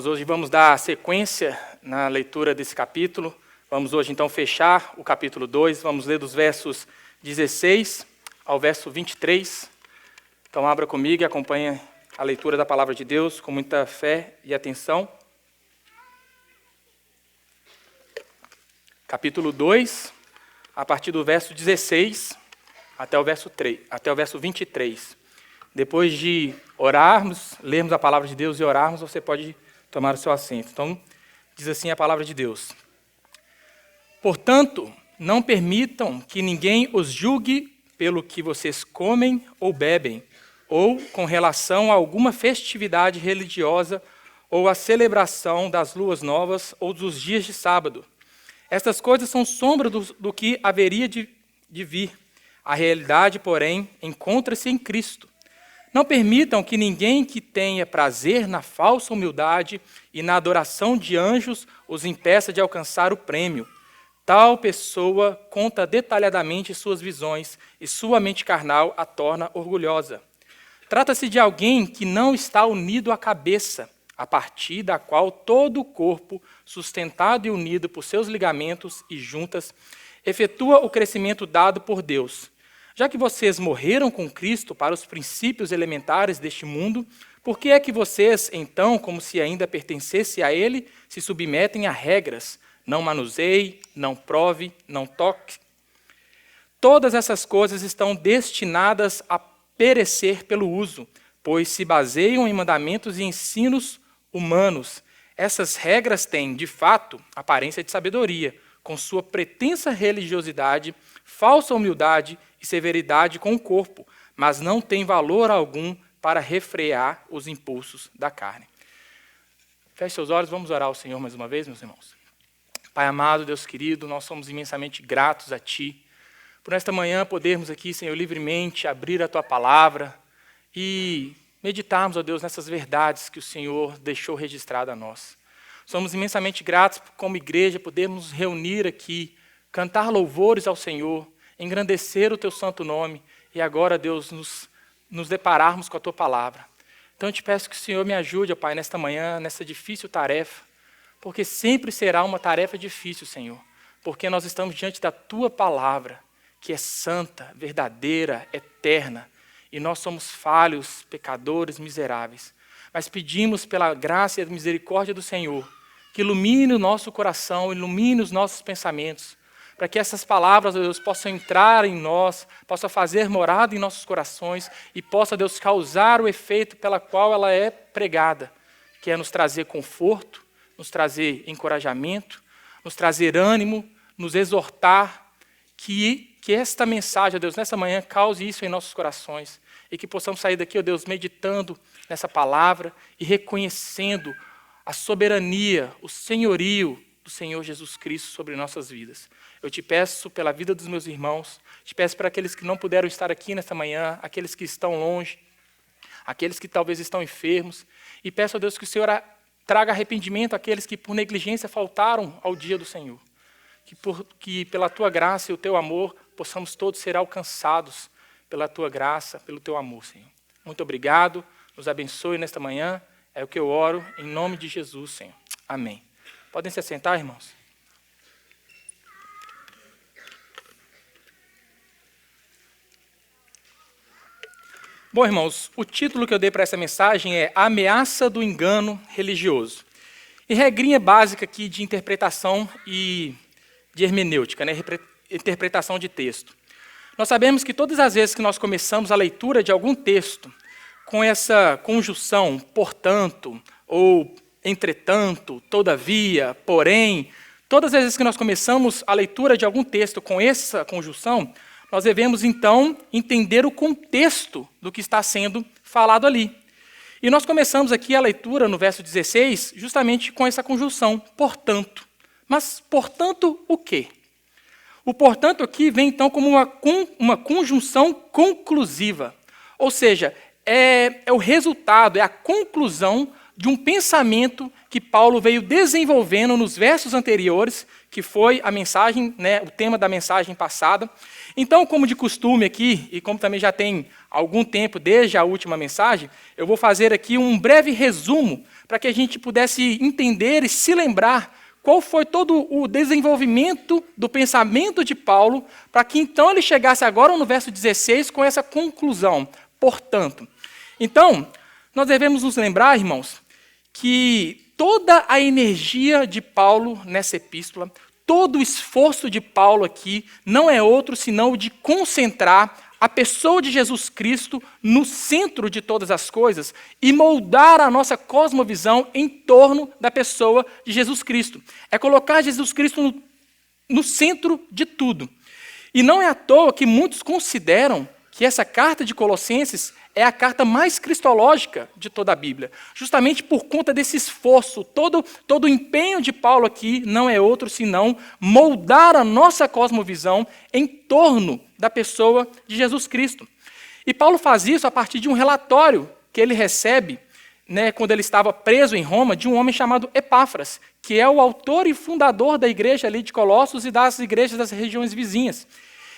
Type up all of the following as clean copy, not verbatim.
Nós hoje vamos dar sequência na leitura desse capítulo. Vamos hoje, então, fechar o capítulo 2. Vamos ler dos versos 16 ao verso 23. Então, abra comigo e acompanhe a leitura da palavra de Deus com muita fé e atenção. Capítulo 2, a partir do verso 16 até o verso 23. Depois de orarmos, lermos a palavra de Deus e orarmos, você pode tomar o seu assento. Então, diz assim a palavra de Deus. Portanto, não permitam que ninguém os julgue pelo que vocês comem ou bebem, ou com relação a alguma festividade religiosa, ou a celebração das luas novas ou dos dias de sábado. Estas coisas são sombra do que haveria de vir. A realidade, porém, encontra-se em Cristo. Não permitam que ninguém que tenha prazer na falsa humildade e na adoração de anjos os impeça de alcançar o prêmio. Tal pessoa conta detalhadamente suas visões e sua mente carnal a torna orgulhosa. Trata-se de alguém que não está unido à cabeça, a partir da qual todo o corpo, sustentado e unido por seus ligamentos e juntas, efetua o crescimento dado por Deus. Já que vocês morreram com Cristo para os princípios elementares deste mundo, por que é que vocês, então, como se ainda pertencesse a Ele, se submetem a regras? Não manuseie, não prove, não toque. Todas essas coisas estão destinadas a perecer pelo uso, pois se baseiam em mandamentos e ensinos humanos. Essas regras têm, de fato, aparência de sabedoria, com sua pretensa religiosidade, falsa humildade e severidade com o corpo, mas não tem valor algum para refrear os impulsos da carne. Feche seus olhos, vamos orar ao Senhor mais uma vez, meus irmãos. Pai amado, Deus querido, nós somos imensamente gratos a Ti, por esta manhã podermos aqui, Senhor, livremente abrir a Tua palavra e meditarmos, ó Deus, nessas verdades que o Senhor deixou registrada a nós. Somos imensamente gratos como igreja podermos nos reunir aqui, cantar louvores ao Senhor, engrandecer o Teu santo nome e agora, Deus, nos depararmos com a Tua palavra. Então eu te peço que o Senhor me ajude, ó Pai, nesta manhã, nessa difícil tarefa, porque sempre será uma tarefa difícil, Senhor, porque nós estamos diante da Tua palavra, que é santa, verdadeira, eterna, e nós somos falhos, pecadores, miseráveis. Mas pedimos pela graça e a misericórdia do Senhor, que ilumine o nosso coração, ilumine os nossos pensamentos, para que essas palavras, ó Deus, possam entrar em nós, possam fazer morada em nossos corações e possa, Deus, causar o efeito pela qual ela é pregada, que é nos trazer conforto, nos trazer encorajamento, nos trazer ânimo, nos exortar, que esta mensagem, ó Deus, nessa manhã cause isso em nossos corações e que possamos sair daqui, ó Deus, meditando nessa palavra e reconhecendo a soberania, o senhorio do Senhor Jesus Cristo sobre nossas vidas. Eu te peço pela vida dos meus irmãos, te peço para aqueles que não puderam estar aqui nesta manhã, aqueles que estão longe, aqueles que talvez estão enfermos, e peço a Deus que o Senhor traga arrependimento àqueles que por negligência faltaram ao dia do Senhor. Que pela Tua graça e o Teu amor possamos todos ser alcançados pela Tua graça, pelo Teu amor, Senhor. Muito obrigado, nos abençoe nesta manhã, é o que eu oro, em nome de Jesus, Senhor. Amém. Podem se assentar, irmãos? Bom, irmãos, o título que eu dei para essa mensagem é A Ameaça do Engano Religioso. E regrinha básica aqui de interpretação e de hermenêutica, né? Interpretação de texto. Nós sabemos que todas as vezes que nós começamos a leitura de algum texto com essa conjunção, portanto, ou entretanto, todavia, porém, todas as vezes que nós começamos a leitura de algum texto com essa conjunção, nós devemos, então, entender o contexto do que está sendo falado ali. E nós começamos aqui a leitura no verso 16, justamente com essa conjunção, portanto. Mas, portanto, o quê? O portanto aqui vem, então, como uma conjunção conclusiva. Ou seja, é o resultado, é a conclusão de um pensamento que Paulo veio desenvolvendo nos versos anteriores, que foi a mensagem, né, o tema da mensagem passada. Então, como de costume aqui, e como também já tem algum tempo desde a última mensagem, eu vou fazer aqui um breve resumo para que a gente pudesse entender e se lembrar qual foi todo o desenvolvimento do pensamento de Paulo, para que então ele chegasse agora no verso 16 com essa conclusão. Portanto, então, nós devemos nos lembrar, irmãos, que toda a energia de Paulo nessa epístola, todo o esforço de Paulo aqui, não é outro senão o de concentrar a pessoa de Jesus Cristo no centro de todas as coisas e moldar a nossa cosmovisão em torno da pessoa de Jesus Cristo. É colocar Jesus Cristo no centro de tudo. E não é à toa que muitos consideram que essa carta de Colossenses é a carta mais cristológica de toda a Bíblia. Justamente por conta desse esforço, todo o empenho de Paulo aqui não é outro senão moldar a nossa cosmovisão em torno da pessoa de Jesus Cristo. E Paulo faz isso a partir de um relatório que ele recebe, quando ele estava preso em Roma, de um homem chamado Epáfras, que é o autor e fundador da igreja ali de Colossos e das igrejas das regiões vizinhas.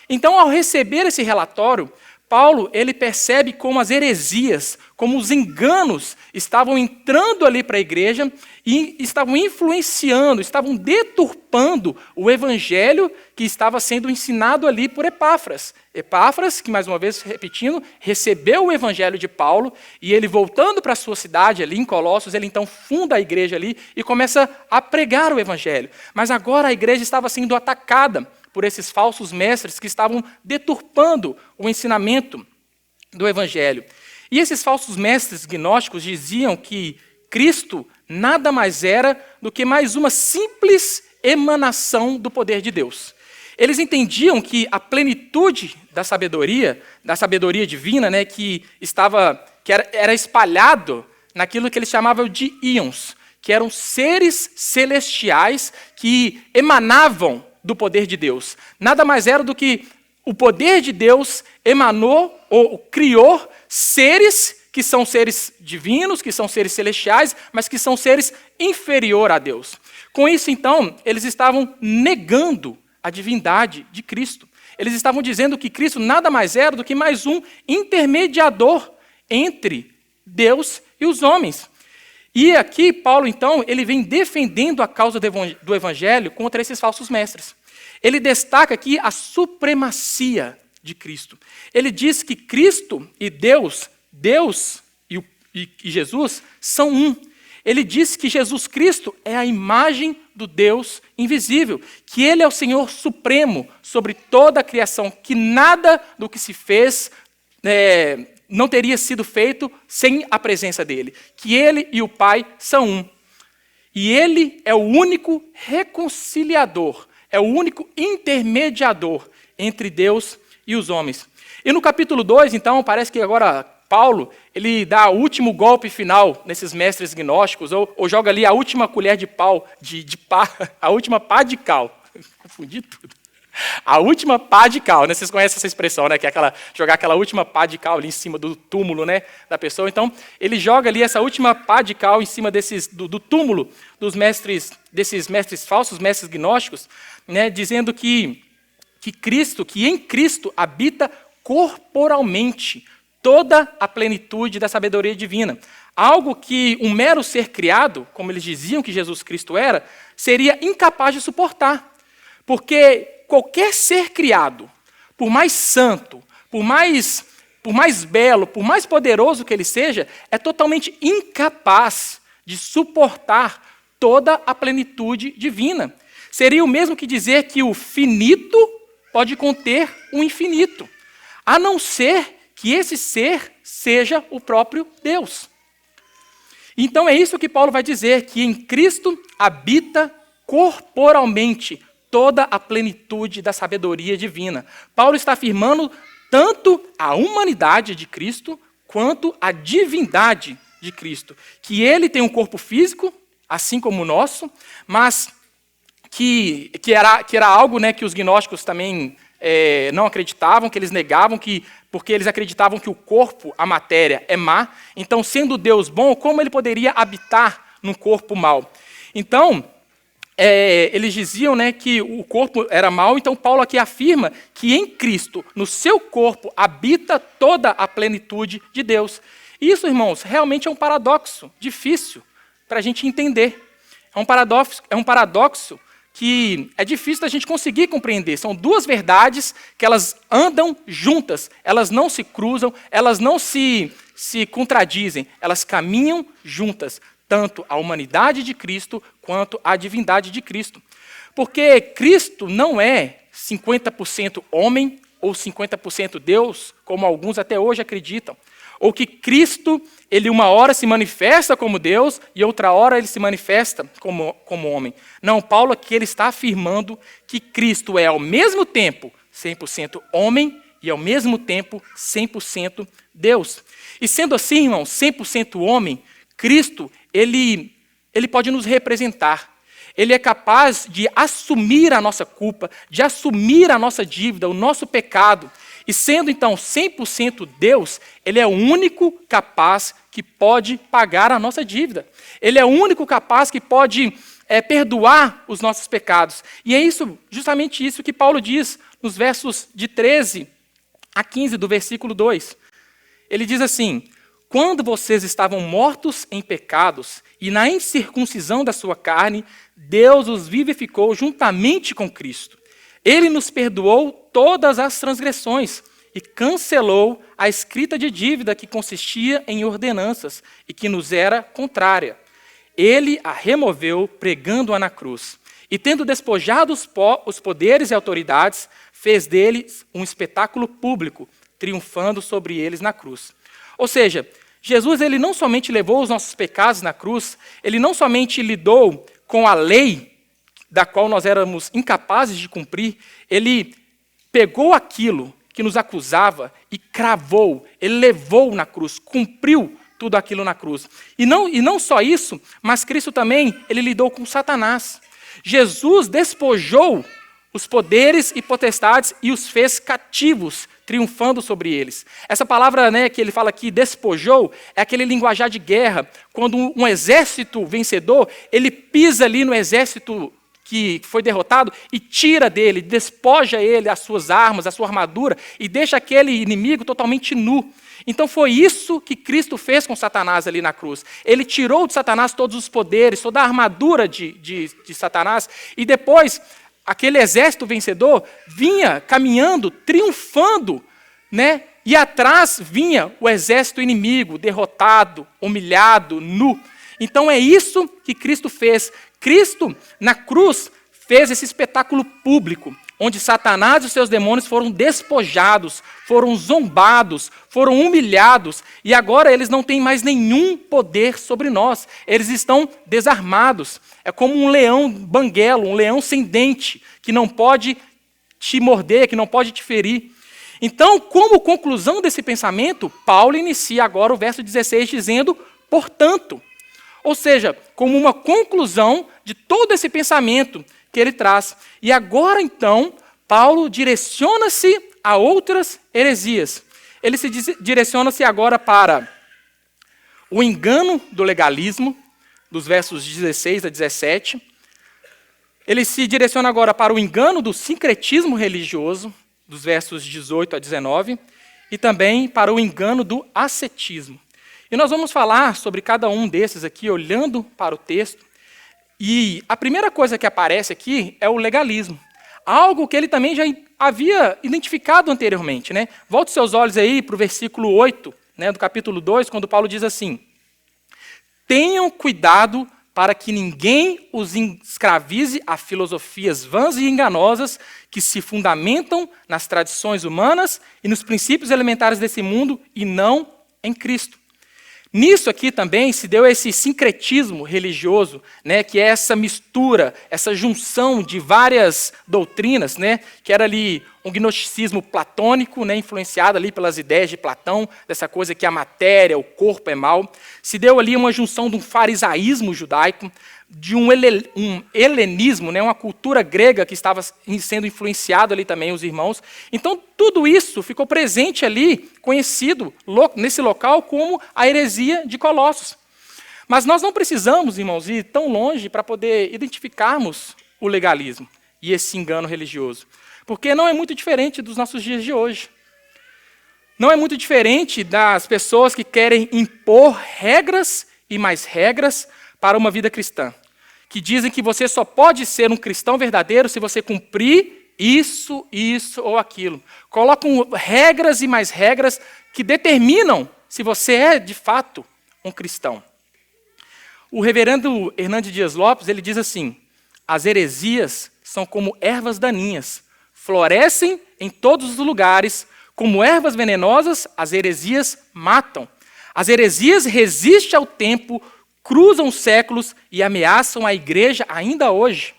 Então, ao receber esse relatório, Paulo, ele percebe como as heresias, como os enganos estavam entrando ali para a igreja e estavam influenciando, estavam deturpando o evangelho que estava sendo ensinado ali por Epáfras. Epáfras, que mais uma vez repetindo, recebeu o evangelho de Paulo e ele voltando para a sua cidade ali em Colossos, ele então funda a igreja ali e começa a pregar o evangelho. Mas agora a igreja estava sendo atacada por esses falsos mestres que estavam deturpando o ensinamento do Evangelho. E esses falsos mestres gnósticos diziam que Cristo nada mais era do que mais uma simples emanação do poder de Deus. Eles entendiam que a plenitude da sabedoria divina, que era espalhado naquilo que eles chamavam de íons, que eram seres celestiais que emanavam do poder de Deus. Nada mais era do que o poder de Deus emanou ou criou seres que são seres divinos, que são seres celestiais, mas que são seres inferiores a Deus. Com isso, então, eles estavam negando a divindade de Cristo. Eles estavam dizendo que Cristo nada mais era do que mais um intermediador entre Deus e os homens. E aqui, Paulo, então, ele vem defendendo a causa do evangelho contra esses falsos mestres. Ele destaca aqui a supremacia de Cristo. Ele diz que Cristo e Deus e Jesus são um. Ele diz que Jesus Cristo é a imagem do Deus invisível, que ele é o Senhor supremo sobre toda a criação, que nada do que se fez não teria sido feito sem a presença dele, que ele e o Pai são um. E ele é o único reconciliador, é o único intermediador entre Deus e os homens. E no capítulo 2, então, parece que agora Paulo, ele dá o último golpe final nesses mestres gnósticos, ou joga ali a última colher de pau, a última pá de cal. Confundi tudo. A última pá de cal, Vocês conhecem essa expressão, Que é jogar aquela última pá de cal ali em cima do túmulo, da pessoa. Então, ele joga ali essa última pá de cal em cima do túmulo desses mestres falsos, mestres gnósticos, dizendo que em Cristo habita corporalmente toda a plenitude da sabedoria divina. Algo que um mero ser criado, como eles diziam que Jesus Cristo era, seria incapaz de suportar. Porque qualquer ser criado, por mais santo, por mais belo, por mais poderoso que ele seja, é totalmente incapaz de suportar toda a plenitude divina. Seria o mesmo que dizer que o finito pode conter o infinito, a não ser que esse ser seja o próprio Deus. Então é isso que Paulo vai dizer, que em Cristo habita corporalmente toda a plenitude da sabedoria divina. Paulo está afirmando tanto a humanidade de Cristo quanto a divindade de Cristo. Que ele tem um corpo físico, assim como o nosso, mas que era algo que os gnósticos também não acreditavam, que eles negavam, porque eles acreditavam que o corpo, a matéria, é má. Então, sendo Deus bom, como ele poderia habitar num corpo mau? Então, eles diziam que o corpo era mau, então Paulo aqui afirma que em Cristo, no seu corpo, habita toda a plenitude de Deus. Isso, irmãos, realmente é um paradoxo difícil para a gente entender. É um paradoxo que é difícil da gente conseguir compreender. São duas verdades que elas andam juntas, elas não se cruzam, elas não se contradizem, elas caminham juntas, tanto a humanidade de Cristo quanto a divindade de Cristo. Porque Cristo não é 50% homem ou 50% Deus, como alguns até hoje acreditam. Ou que Cristo, ele uma hora se manifesta como Deus e outra hora ele se manifesta como homem. Não, Paulo aqui ele está afirmando que Cristo é ao mesmo tempo 100% homem e ao mesmo tempo 100% Deus. E sendo assim, irmão, 100% homem, Cristo, ele pode nos representar. Ele é capaz de assumir a nossa culpa, de assumir a nossa dívida, o nosso pecado. E sendo então 100% Deus, ele é o único capaz que pode pagar a nossa dívida. Ele é o único capaz que pode perdoar os nossos pecados. E é justamente isso que Paulo diz nos versos de 13 a 15 do versículo 2. Ele diz assim: quando vocês estavam mortos em pecados e na incircuncisão da sua carne, Deus os vivificou juntamente com Cristo. Ele nos perdoou todas as transgressões e cancelou a escrita de dívida que consistia em ordenanças e que nos era contrária. Ele a removeu pregando-a na cruz. E tendo despojado os poderes e autoridades, fez deles um espetáculo público, triunfando sobre eles na cruz. Ou seja, Jesus ele não somente levou os nossos pecados na cruz, ele não somente lidou com a lei da qual nós éramos incapazes de cumprir, ele pegou aquilo que nos acusava e cravou, ele levou na cruz, cumpriu tudo aquilo na cruz. E não só isso, mas Cristo também, ele lidou com Satanás. Jesus despojou os poderes e potestades e os fez cativos, triunfando sobre eles. Essa palavra que ele fala aqui, despojou, é aquele linguajar de guerra, quando um exército vencedor, ele pisa ali no exército que foi derrotado e tira dele, despoja ele as suas armas, a sua armadura e deixa aquele inimigo totalmente nu. Então foi isso que Cristo fez com Satanás ali na cruz. Ele tirou de Satanás todos os poderes, toda a armadura de Satanás e depois aquele exército vencedor vinha caminhando, triunfando, e atrás vinha o exército inimigo, derrotado, humilhado, nu. Então é isso que Cristo fez. Cristo, na cruz, fez esse espetáculo público, onde Satanás e os seus demônios foram despojados, foram zombados, foram humilhados, e agora eles não têm mais nenhum poder sobre nós. Eles estão desarmados. É como um leão banguelo, um leão sem dente, que não pode te morder, que não pode te ferir. Então, como conclusão desse pensamento, Paulo inicia agora o verso 16 dizendo, portanto. Ou seja, como uma conclusão de todo esse pensamento que ele traz. E agora, então, Paulo direciona-se a outras heresias. Ele se direciona-se agora para o engano do legalismo, dos versos 16 a 17. Ele se direciona agora para o engano do sincretismo religioso, dos versos 18 a 19, e também para o engano do ascetismo. E nós vamos falar sobre cada um desses aqui, olhando para o texto. E a primeira coisa que aparece aqui é o legalismo. Algo que ele também já havia identificado anteriormente. Volte seus olhos aí para o versículo 8, do capítulo 2, quando Paulo diz assim: tenham cuidado para que ninguém os escravize a filosofias vãs e enganosas que se fundamentam nas tradições humanas e nos princípios elementares desse mundo e não em Cristo. Nisso aqui também se deu esse sincretismo religioso, que é essa mistura, essa junção de várias doutrinas, que era ali um gnosticismo platônico, influenciado ali pelas ideias de Platão, dessa coisa que a matéria, o corpo é mal. Se deu ali uma junção de um farisaísmo judaico, de um helenismo, uma cultura grega que estava sendo influenciado ali também, os irmãos. Então, tudo isso ficou presente ali, conhecido nesse local como a heresia de Colossos. Mas nós não precisamos, irmãos, ir tão longe para poder identificarmos o legalismo e esse engano religioso. Porque não é muito diferente dos nossos dias de hoje. Não é muito diferente das pessoas que querem impor regras e mais regras para uma vida cristã, que dizem que você só pode ser um cristão verdadeiro se você cumprir isso ou aquilo. Colocam regras e mais regras que determinam se você é, de fato, um cristão. O reverendo Hernandes Dias Lopes, ele diz assim: as heresias são como ervas daninhas, florescem em todos os lugares, como ervas venenosas, as heresias matam. As heresias resistem ao tempo, cruzam os séculos e ameaçam a igreja ainda hoje.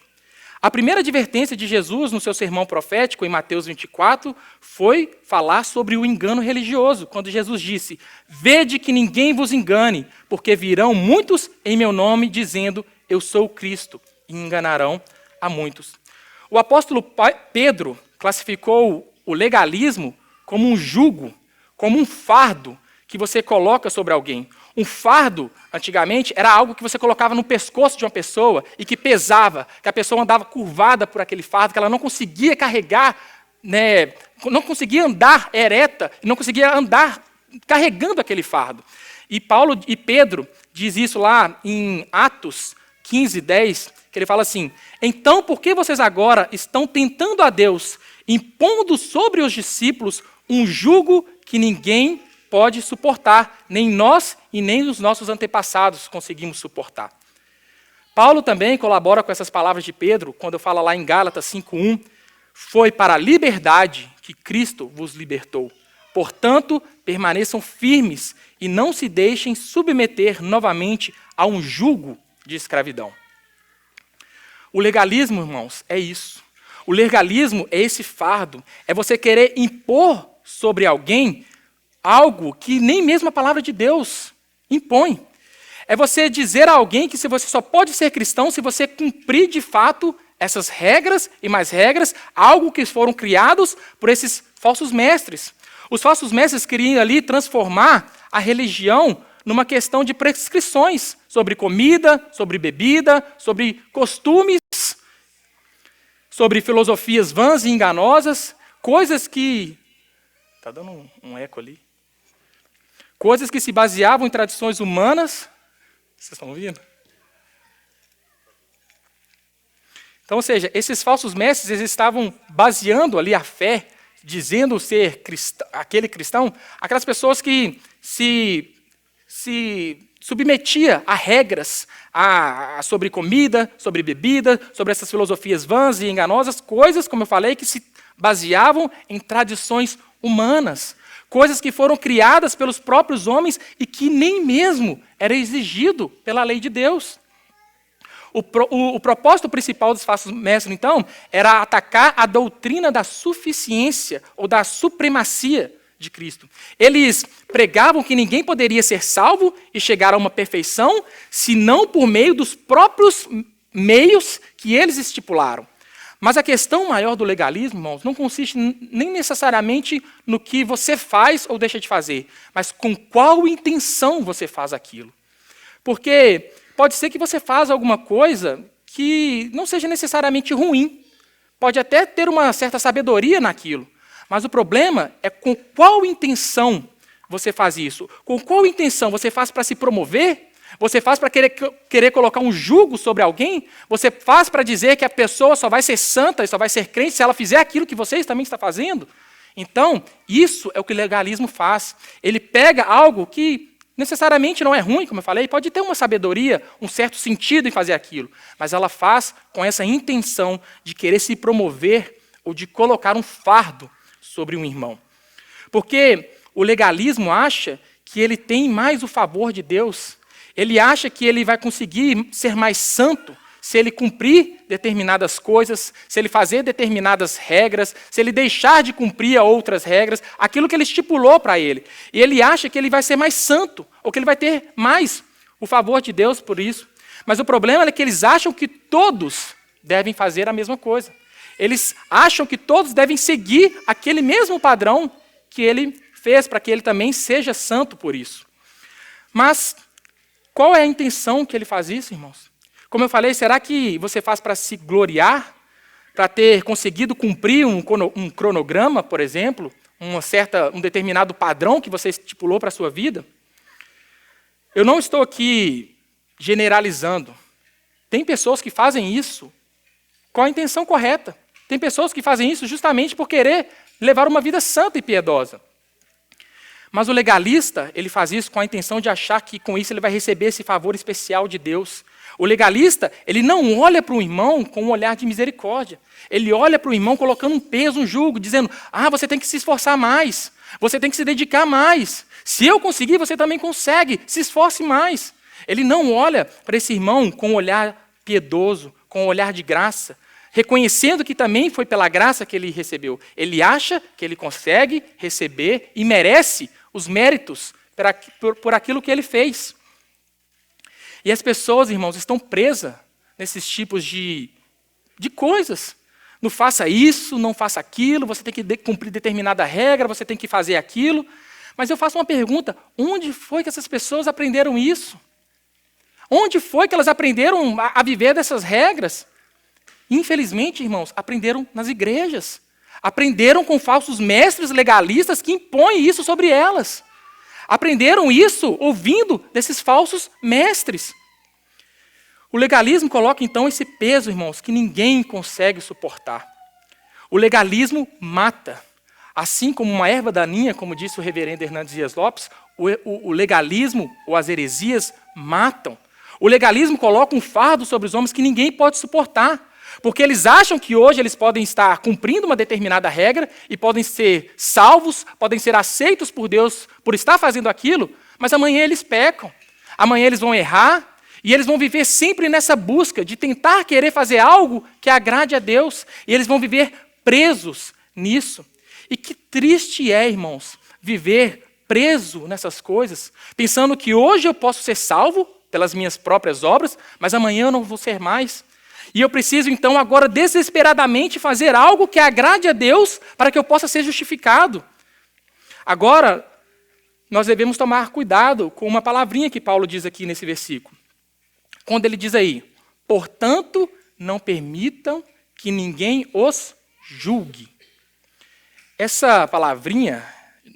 A primeira advertência de Jesus no seu sermão profético, em Mateus 24, foi falar sobre o engano religioso, quando Jesus disse: vede que ninguém vos engane, porque virão muitos em meu nome, dizendo, eu sou o Cristo, e enganarão a muitos. O apóstolo Pedro classificou o legalismo como um jugo, como um fardo que você coloca sobre alguém. Um fardo, antigamente, era algo que você colocava no pescoço de uma pessoa e que pesava, que a pessoa andava curvada por aquele fardo, que ela não conseguia carregar, né, não conseguia andar ereta, não conseguia andar carregando aquele fardo. E Paulo e Pedro diz isso lá em Atos 15, 10, que ele fala assim: então, por que vocês agora estão tentando a Deus, impondo sobre os discípulos um jugo que ninguém pode suportar, nem nós e nem os nossos antepassados conseguimos suportar? Paulo também colabora com essas palavras de Pedro, quando fala lá em Gálatas 5:1, foi para a liberdade que Cristo vos libertou. Portanto, permaneçam firmes e não se deixem submeter novamente a um jugo de escravidão. O legalismo, irmãos, é isso. O legalismo é esse fardo, é você querer impor sobre alguém algo que nem mesmo a palavra de Deus impõe. É você dizer a alguém que você só pode ser cristão se você cumprir de fato essas regras e mais regras, algo que foram criados por esses falsos mestres. Os falsos mestres queriam ali transformar a religião numa questão de prescrições sobre comida, sobre bebida, sobre costumes, sobre filosofias vãs e enganosas, coisas que... Está dando um eco ali. Coisas que se baseavam em tradições humanas. Vocês estão ouvindo? Então, ou seja, esses falsos mestres, eles estavam baseando ali a fé, dizendo ser aquele cristão, aquelas pessoas que se submetia a regras sobre comida, sobre bebida, sobre essas filosofias vãs e enganosas, coisas, como eu falei, que se baseavam em tradições humanas, coisas que foram criadas pelos próprios homens e que nem mesmo era exigido pela lei de Deus. O propósito principal dos falsos mestres, então, era atacar a doutrina da suficiência ou da supremacia de Cristo. Eles pregavam que ninguém poderia ser salvo e chegar a uma perfeição, senão por meio dos próprios meios que eles estipularam. Mas a questão maior do legalismo, irmãos, não consiste nem necessariamente no que você faz ou deixa de fazer, mas com qual intenção você faz aquilo. Porque pode ser que você faça alguma coisa que não seja necessariamente ruim. Pode até ter uma certa sabedoria naquilo. Mas o problema é com qual intenção você faz isso. Com qual intenção você faz para se promover? Você faz para querer colocar um jugo sobre alguém? Você faz para dizer que a pessoa só vai ser santa e só vai ser crente se ela fizer aquilo que vocês também estão fazendo? Então, isso é o que o legalismo faz. Ele pega algo que necessariamente não é ruim, como eu falei, pode ter uma sabedoria, um certo sentido em fazer aquilo, mas ela faz com essa intenção de querer se promover ou de colocar um fardo sobre um irmão. Porque o legalismo acha que ele tem mais o favor de Deus. Ele acha que ele vai conseguir ser mais santo se ele cumprir determinadas coisas, se ele fazer determinadas regras, se ele deixar de cumprir outras regras, aquilo que ele estipulou para ele. E ele acha que ele vai ser mais santo, ou que ele vai ter mais o favor de Deus por isso. Mas o problema é que eles acham que todos devem fazer a mesma coisa. Eles acham que todos devem seguir aquele mesmo padrão que ele fez, para que ele também seja santo por isso. Mas qual é a intenção que ele faz isso, irmãos? Como eu falei, será que você faz para se gloriar? Para ter conseguido cumprir um cronograma, por exemplo? Um determinado padrão que você estipulou para a sua vida? Eu não estou aqui generalizando. Tem pessoas que fazem isso com a intenção correta. Tem pessoas que fazem isso justamente por querer levar uma vida santa e piedosa. Mas o legalista, ele faz isso com a intenção de achar que com isso ele vai receber esse favor especial de Deus. O legalista, ele não olha para o irmão com um olhar de misericórdia. Ele olha para o irmão colocando um peso, um jugo, dizendo, você tem que se esforçar mais, você tem que se dedicar mais. Se eu conseguir, você também consegue, se esforce mais. Ele não olha para esse irmão com um olhar piedoso, com um olhar de graça, reconhecendo que também foi pela graça que ele recebeu. Ele acha que ele consegue receber e merece os méritos por aquilo que ele fez. E as pessoas, irmãos, estão presas nesses tipos de coisas. Não faça isso, não faça aquilo, você tem que cumprir determinada regra, você tem que fazer aquilo. Mas eu faço uma pergunta, onde foi que essas pessoas aprenderam isso? Onde foi que elas aprenderam a viver dessas regras? Infelizmente, irmãos, aprenderam nas igrejas. Aprenderam com falsos mestres legalistas que impõem isso sobre elas. Aprenderam isso ouvindo desses falsos mestres. O legalismo coloca, então, esse peso, irmãos, que ninguém consegue suportar. O legalismo mata. Assim como uma erva daninha, como disse o reverendo Hernandes Dias Lopes, o legalismo ou as heresias matam. O legalismo coloca um fardo sobre os homens que ninguém pode suportar. Porque eles acham que hoje eles podem estar cumprindo uma determinada regra e podem ser salvos, podem ser aceitos por Deus por estar fazendo aquilo, mas amanhã eles pecam, amanhã eles vão errar e eles vão viver sempre nessa busca de tentar querer fazer algo que agrade a Deus e eles vão viver presos nisso. E que triste é, irmãos, viver preso nessas coisas, pensando que hoje eu posso ser salvo pelas minhas próprias obras, mas amanhã eu não vou ser mais. E eu preciso, então, agora, desesperadamente fazer algo que agrade a Deus para que eu possa ser justificado. Agora, nós devemos tomar cuidado com uma palavrinha que Paulo diz aqui nesse versículo. Quando ele diz aí, portanto, não permitam que ninguém os julgue. Essa palavrinha,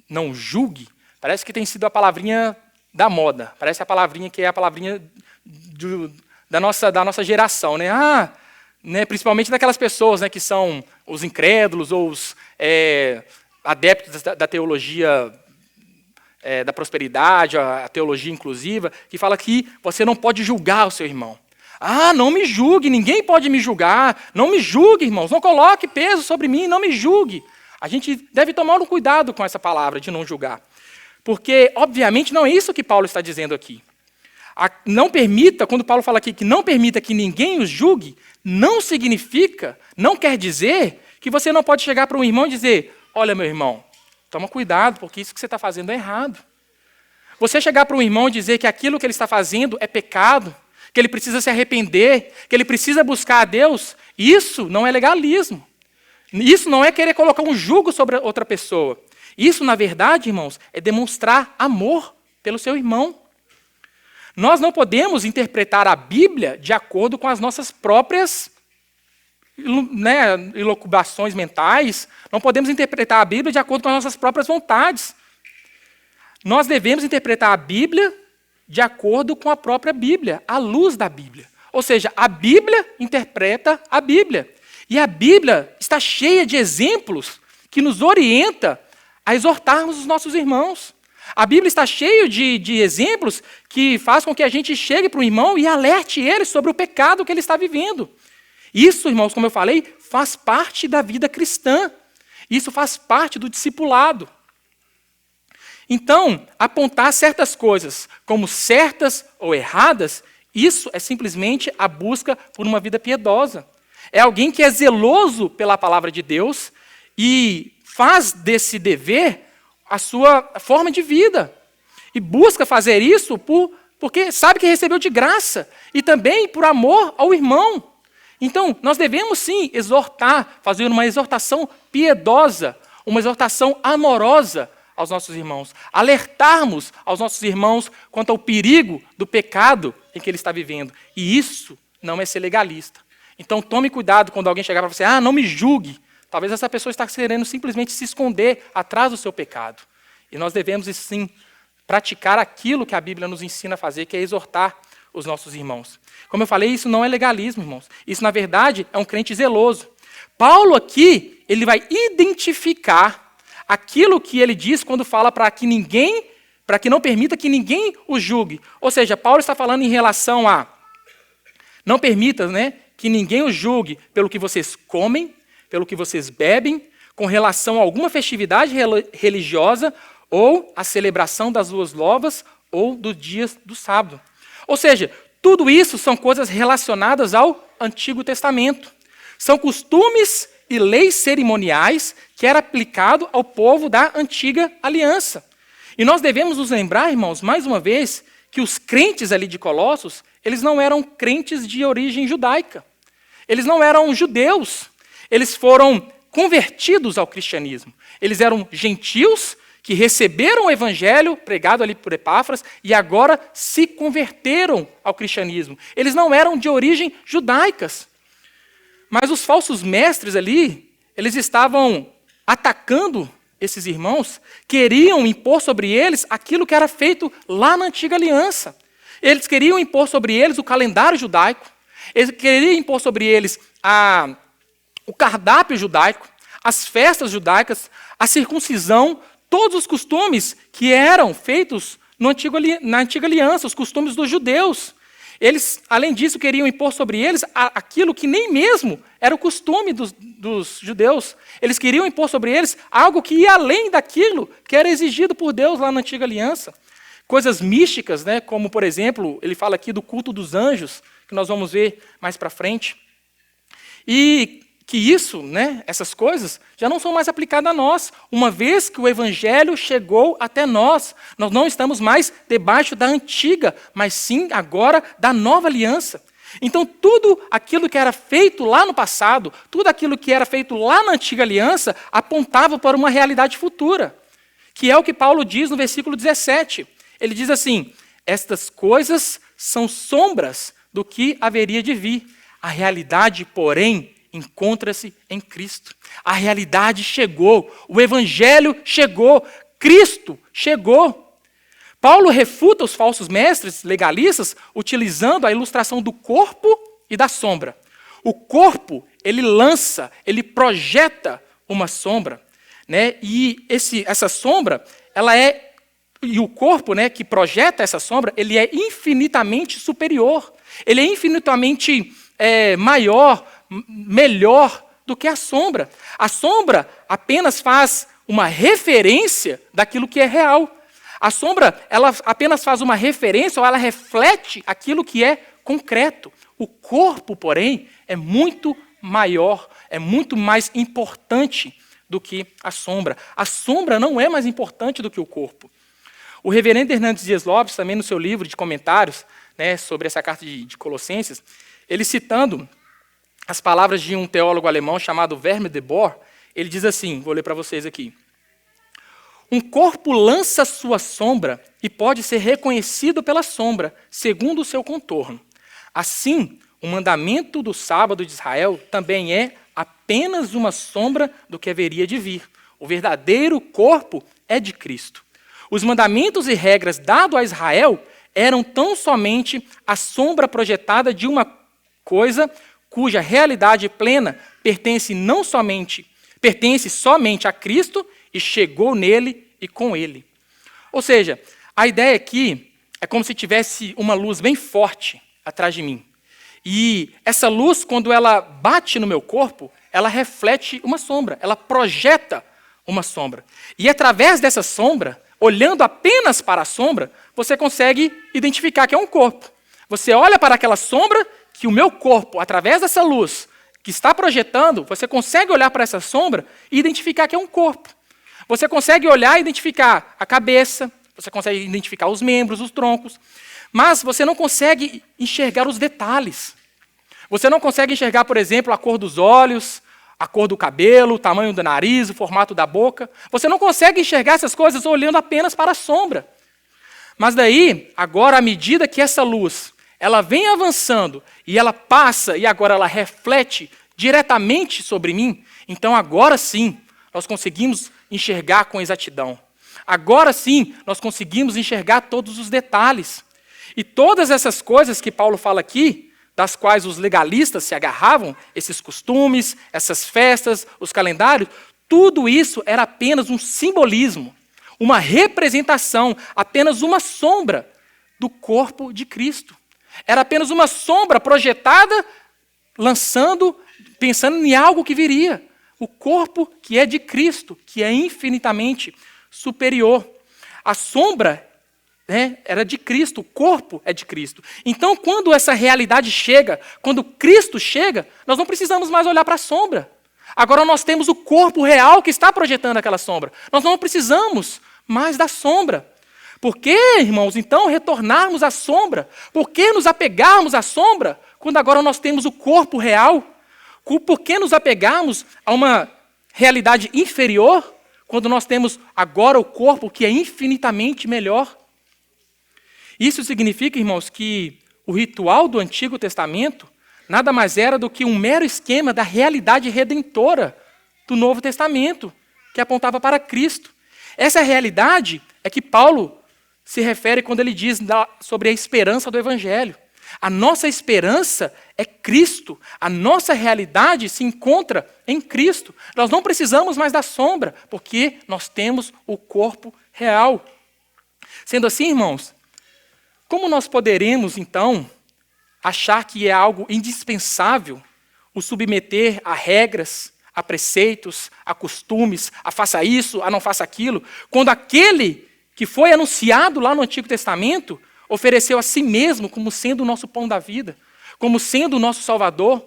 não julgue, parece que tem sido a palavrinha da moda. Parece a palavrinha que é a palavrinha da nossa geração, né? Principalmente daquelas pessoas, né, que são os incrédulos ou os adeptos da teologia da prosperidade, a teologia inclusiva, que fala que você não pode julgar o seu irmão. Não me julgue, ninguém pode me julgar, não me julgue, irmãos, não coloque peso sobre mim, não me julgue. A gente deve tomar um cuidado com essa palavra de não julgar, porque, obviamente, não é isso que Paulo está dizendo aqui. Não permita, quando Paulo fala aqui que não permita que ninguém os julgue, não significa, não quer dizer que você não pode chegar para um irmão e dizer, olha, meu irmão, toma cuidado, porque isso que você está fazendo é errado. Você chegar para um irmão e dizer que aquilo que ele está fazendo é pecado, que ele precisa se arrepender, que ele precisa buscar a Deus, isso não é legalismo. Isso não é querer colocar um jugo sobre outra pessoa. Isso, na verdade, irmãos, é demonstrar amor pelo seu irmão. Nós não podemos interpretar a Bíblia de acordo com as nossas próprias elucubrações mentais. Não podemos interpretar a Bíblia de acordo com as nossas próprias vontades. Nós devemos interpretar a Bíblia de acordo com a própria Bíblia, à luz da Bíblia. Ou seja, a Bíblia interpreta a Bíblia. E a Bíblia está cheia de exemplos que nos orienta a exortarmos os nossos irmãos. A Bíblia está cheia de exemplos que faz com que a gente chegue para o irmão e alerte ele sobre o pecado que ele está vivendo. Isso, irmãos, como eu falei, faz parte da vida cristã. Isso faz parte do discipulado. Então, apontar certas coisas como certas ou erradas, isso é simplesmente a busca por uma vida piedosa. É alguém que é zeloso pela palavra de Deus e faz desse dever a sua forma de vida. E busca fazer isso porque sabe que recebeu de graça. E também por amor ao irmão. Então, nós devemos sim exortar, fazer uma exortação piedosa, uma exortação amorosa aos nossos irmãos. Alertarmos aos nossos irmãos quanto ao perigo do pecado em que ele está vivendo. E isso não é ser legalista. Então, tome cuidado quando alguém chegar para você, não me julgue. Talvez essa pessoa está querendo simplesmente se esconder atrás do seu pecado. E nós devemos, sim, praticar aquilo que a Bíblia nos ensina a fazer, que é exortar os nossos irmãos. Como eu falei, isso não é legalismo, irmãos. Isso, na verdade, é um crente zeloso. Paulo aqui, ele vai identificar aquilo que ele diz quando fala para que não permita que ninguém o julgue. Ou seja, Paulo está falando em relação a não permita, que ninguém o julgue pelo que vocês comem, pelo que vocês bebem, com relação a alguma festividade religiosa ou a celebração das luas novas ou dos dias do sábado. Ou seja, tudo isso são coisas relacionadas ao Antigo Testamento. São costumes e leis cerimoniais que era aplicado ao povo da Antiga Aliança. E nós devemos nos lembrar, irmãos, mais uma vez, que os crentes ali de Colossos, eles não eram crentes de origem judaica. Eles não eram judeus. Eles foram convertidos ao cristianismo. Eles eram gentios que receberam o evangelho pregado ali por Epáfras e agora se converteram ao cristianismo. Eles não eram de origem judaicas. Mas os falsos mestres ali, eles estavam atacando esses irmãos, queriam impor sobre eles aquilo que era feito lá na Antiga Aliança. Eles queriam impor sobre eles o calendário judaico, eles queriam impor sobre eles o cardápio judaico, as festas judaicas, a circuncisão, todos os costumes que eram feitos na Antiga Aliança, os costumes dos judeus. Eles, além disso, queriam impor sobre eles aquilo que nem mesmo era o costume dos judeus. Eles queriam impor sobre eles algo que ia além daquilo que era exigido por Deus lá na Antiga Aliança. Coisas místicas, como, por exemplo, ele fala aqui do culto dos anjos, que nós vamos ver mais para frente. E que isso, essas coisas, já não são mais aplicadas a nós. Uma vez que o evangelho chegou até nós, nós não estamos mais debaixo da antiga, mas sim agora da nova aliança. Então tudo aquilo que era feito lá no passado, tudo aquilo que era feito lá na antiga aliança, apontava para uma realidade futura, que é o que Paulo diz no versículo 17. Ele diz assim: estas coisas são sombras do que haveria de vir. A realidade, porém, encontra-se em Cristo. A realidade chegou, o evangelho chegou, Cristo chegou. Paulo refuta os falsos mestres legalistas utilizando a ilustração do corpo e da sombra. O corpo, ele lança, ele projeta uma sombra, e essa sombra, e o corpo, que projeta essa sombra, ele é infinitamente superior, ele é infinitamente maior, melhor do que a sombra. A sombra apenas faz uma referência daquilo que é real. A sombra, ela apenas faz uma referência ou ela reflete aquilo que é concreto. O corpo, porém, é muito maior, é muito mais importante do que a sombra. A sombra não é mais importante do que o corpo. O reverendo Hernandes Dias Lopes, também no seu livro de comentários, sobre essa carta de Colossenses, ele citando as palavras de um teólogo alemão chamado Werner de Boer, ele diz assim, vou ler para vocês aqui: um corpo lança sua sombra e pode ser reconhecido pela sombra, segundo o seu contorno. Assim, o mandamento do sábado de Israel também é apenas uma sombra do que haveria de vir. O verdadeiro corpo é de Cristo. Os mandamentos e regras dados a Israel eram tão somente a sombra projetada de uma coisa cuja realidade plena pertence somente a Cristo e chegou nele e com ele. Ou seja, a ideia aqui é como se tivesse uma luz bem forte atrás de mim. E essa luz, quando ela bate no meu corpo, ela reflete uma sombra, ela projeta uma sombra. E através dessa sombra, olhando apenas para a sombra, você consegue identificar que é um corpo. Você olha para aquela sombra que o meu corpo, através dessa luz que está projetando, você consegue olhar para essa sombra e identificar que é um corpo. Você consegue olhar e identificar a cabeça, você consegue identificar os membros, os troncos, mas você não consegue enxergar os detalhes. Você não consegue enxergar, por exemplo, a cor dos olhos, a cor do cabelo, o tamanho do nariz, o formato da boca. Você não consegue enxergar essas coisas olhando apenas para a sombra. Mas daí, agora, à medida que essa luz ela vem avançando e ela passa e agora ela reflete diretamente sobre mim, então agora sim nós conseguimos enxergar com exatidão. Agora sim nós conseguimos enxergar todos os detalhes. E todas essas coisas que Paulo fala aqui, das quais os legalistas se agarravam, esses costumes, essas festas, os calendários, tudo isso era apenas um simbolismo, uma representação, apenas uma sombra do corpo de Cristo. Era apenas uma sombra projetada, pensando em algo que viria. O corpo que é de Cristo, que é infinitamente superior. A sombra era de Cristo, o corpo é de Cristo. Então, quando essa realidade chega, quando Cristo chega, nós não precisamos mais olhar para a sombra. Agora nós temos o corpo real que está projetando aquela sombra. Nós não precisamos mais da sombra. Por que, irmãos, então, retornarmos à sombra? Por que nos apegarmos à sombra, quando agora nós temos o corpo real? Por que nos apegarmos a uma realidade inferior, quando nós temos agora o corpo que é infinitamente melhor? Isso significa, irmãos, que o ritual do Antigo Testamento nada mais era do que um mero esquema da realidade redentora do Novo Testamento, que apontava para Cristo. Essa realidade é que Paulo se refere quando ele diz sobre a esperança do Evangelho. A nossa esperança é Cristo. A nossa realidade se encontra em Cristo. Nós não precisamos mais da sombra, porque nós temos o corpo real. Sendo assim, irmãos, como nós poderemos, então, achar que é algo indispensável o submeter a regras, a preceitos, a costumes, a faça isso, a não faça aquilo, quando aquele que foi anunciado lá no Antigo Testamento ofereceu a si mesmo como sendo o nosso pão da vida, como sendo o nosso Salvador?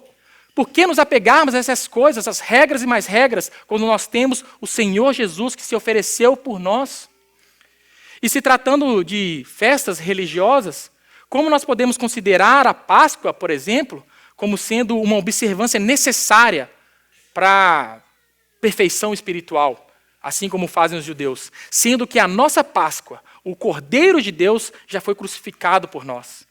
Por que nos apegarmos a essas coisas, as regras e mais regras, quando nós temos o Senhor Jesus que se ofereceu por nós? E se tratando de festas religiosas, como nós podemos considerar a Páscoa, por exemplo, como sendo uma observância necessária para a perfeição espiritual, assim como fazem os judeus, sendo que a nossa Páscoa, o Cordeiro de Deus, já foi crucificado por nós.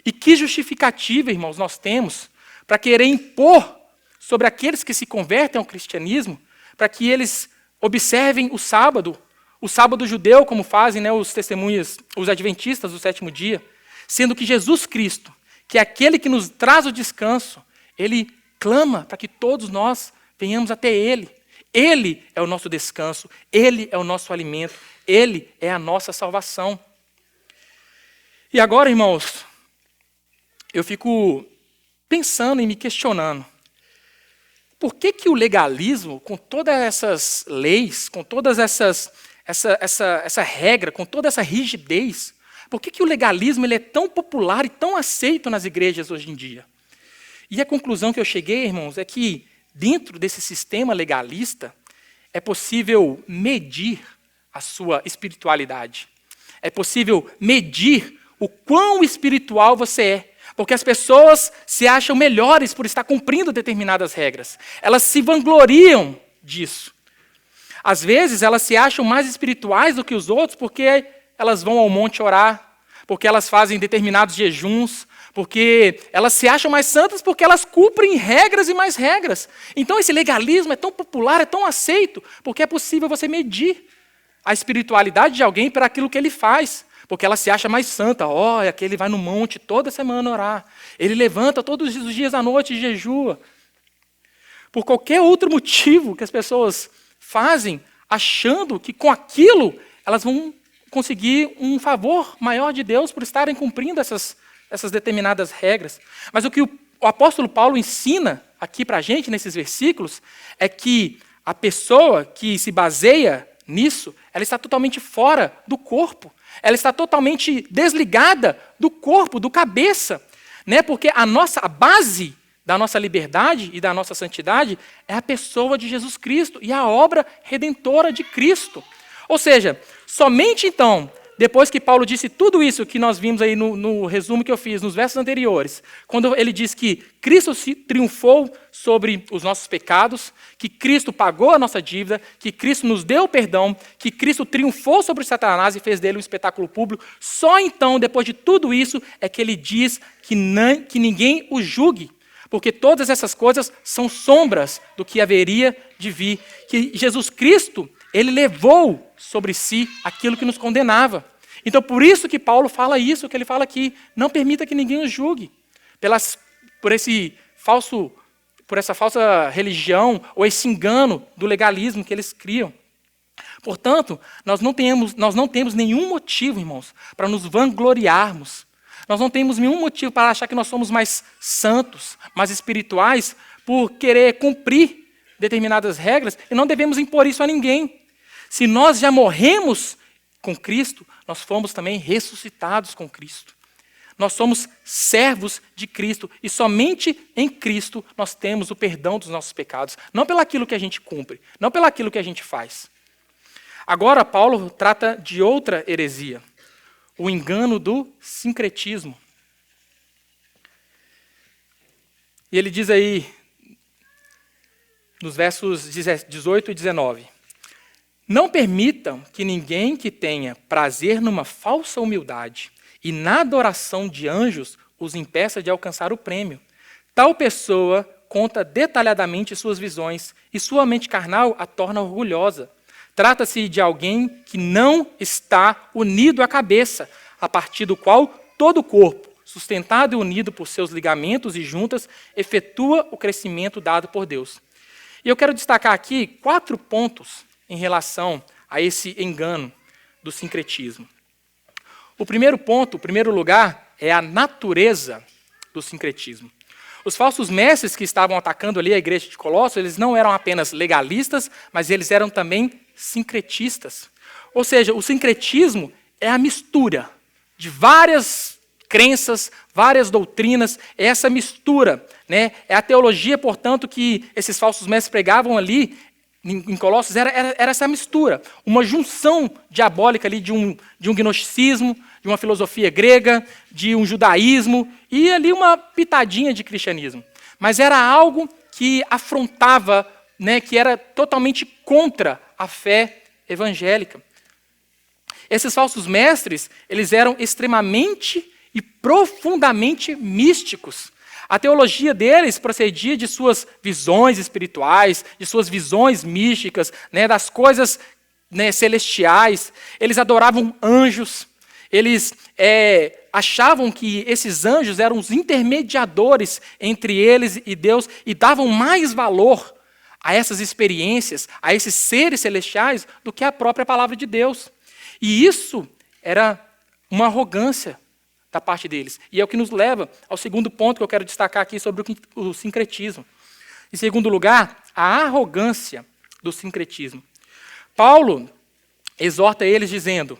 E que justificativa, irmãos, nós temos para querer impor sobre aqueles que se convertem ao cristianismo, para que eles observem o sábado judeu, como fazem os testemunhas, os adventistas do sétimo dia, sendo que Jesus Cristo, que é aquele que nos traz o descanso, ele clama para que todos nós venhamos até ele. Ele é o nosso descanso, ele é o nosso alimento, ele é a nossa salvação. E agora, irmãos, eu fico pensando e me questionando. Por que o legalismo, com todas essas leis, com todas essa regra, com toda essa rigidez, por que o legalismo ele é tão popular e tão aceito nas igrejas hoje em dia? E a conclusão que eu cheguei, irmãos, é que dentro desse sistema legalista é possível medir a sua espiritualidade. É possível medir o quão espiritual você é. Porque as pessoas se acham melhores por estar cumprindo determinadas regras. Elas se vangloriam disso. Às vezes, elas se acham mais espirituais do que os outros porque elas vão ao monte orar, porque elas fazem determinados jejuns, porque elas se acham mais santas porque elas cumprem regras e mais regras. Então, esse legalismo é tão popular, é tão aceito, porque é possível você medir a espiritualidade de alguém por aquilo que ele faz. Porque ela se acha mais santa. Olha, aquele vai no monte toda semana orar. Ele levanta todos os dias à noite e jejua. Por qualquer outro motivo que as pessoas fazem, achando que com aquilo elas vão conseguir um favor maior de Deus por estarem cumprindo essas determinadas regras. Mas o que o apóstolo Paulo ensina aqui para a gente, nesses versículos, é que a pessoa que se baseia nisso, ela está totalmente fora do corpo. Ela está totalmente desligada do corpo, do cabeça, porque a base da nossa liberdade e da nossa santidade é a pessoa de Jesus Cristo e a obra redentora de Cristo. Ou seja, somente então, depois que Paulo disse tudo isso que nós vimos aí no resumo que eu fiz, nos versos anteriores, quando ele diz que Cristo triunfou sobre os nossos pecados, que Cristo pagou a nossa dívida, que Cristo nos deu perdão, que Cristo triunfou sobre Satanás e fez dele um espetáculo público, só então, depois de tudo isso, é que ele diz que ninguém o julgue, porque todas essas coisas são sombras do que haveria de vir, que Jesus Cristo, ele levou sobre si aquilo que nos condenava. Então, por isso que Paulo fala isso, que ele fala aqui, não permita que ninguém os julgue por essa falsa religião ou esse engano do legalismo que eles criam. Portanto, nós não temos nenhum motivo, irmãos, para nos vangloriarmos. Nós não temos nenhum motivo para achar que nós somos mais santos, mais espirituais, por querer cumprir determinadas regras, e não devemos impor isso a ninguém. Se nós já morremos com Cristo, nós fomos também ressuscitados com Cristo. Nós somos servos de Cristo, e somente em Cristo nós temos o perdão dos nossos pecados, não pelaquilo que a gente cumpre, não pelaquilo que a gente faz. Agora, Paulo trata de outra heresia, o engano do sincretismo. E ele diz aí, nos versos 18 e 19, não permitam que ninguém que tenha prazer numa falsa humildade e na adoração de anjos os impeça de alcançar o prêmio. Tal pessoa conta detalhadamente suas visões e sua mente carnal a torna orgulhosa. Trata-se de alguém que não está unido à cabeça, a partir do qual todo o corpo, sustentado e unido por seus ligamentos e juntas, efetua o crescimento dado por Deus. E eu quero destacar aqui 4 pontos em relação a esse engano do sincretismo. O primeiro ponto, o primeiro lugar, é a natureza do sincretismo. Os falsos mestres que estavam atacando ali a igreja de Colossos, eles não eram apenas legalistas, mas eles eram também sincretistas. Ou seja, o sincretismo é a mistura de várias crenças, várias doutrinas, é essa mistura, né? É a teologia, portanto, que esses falsos mestres pregavam ali em Colossos, era essa mistura, uma junção diabólica ali de um gnosticismo, de uma filosofia grega, de um judaísmo e ali uma pitadinha de cristianismo. Mas era algo que afrontava, né, que era totalmente contra a fé evangélica. Esses falsos mestres, eles eram extremamente e profundamente místicos. A teologia deles procedia de suas visões espirituais, de suas visões místicas, né, das coisas, né, celestiais. Eles adoravam anjos. Eles achavam que esses anjos eram os intermediadores entre eles e Deus e davam mais valor a essas experiências, a esses seres celestiais, do que a própria palavra de Deus. E isso era uma arrogância da parte deles. E é o que nos leva ao segundo ponto que eu quero destacar aqui sobre o sincretismo. Em segundo lugar, a arrogância do sincretismo. Paulo exorta eles dizendo,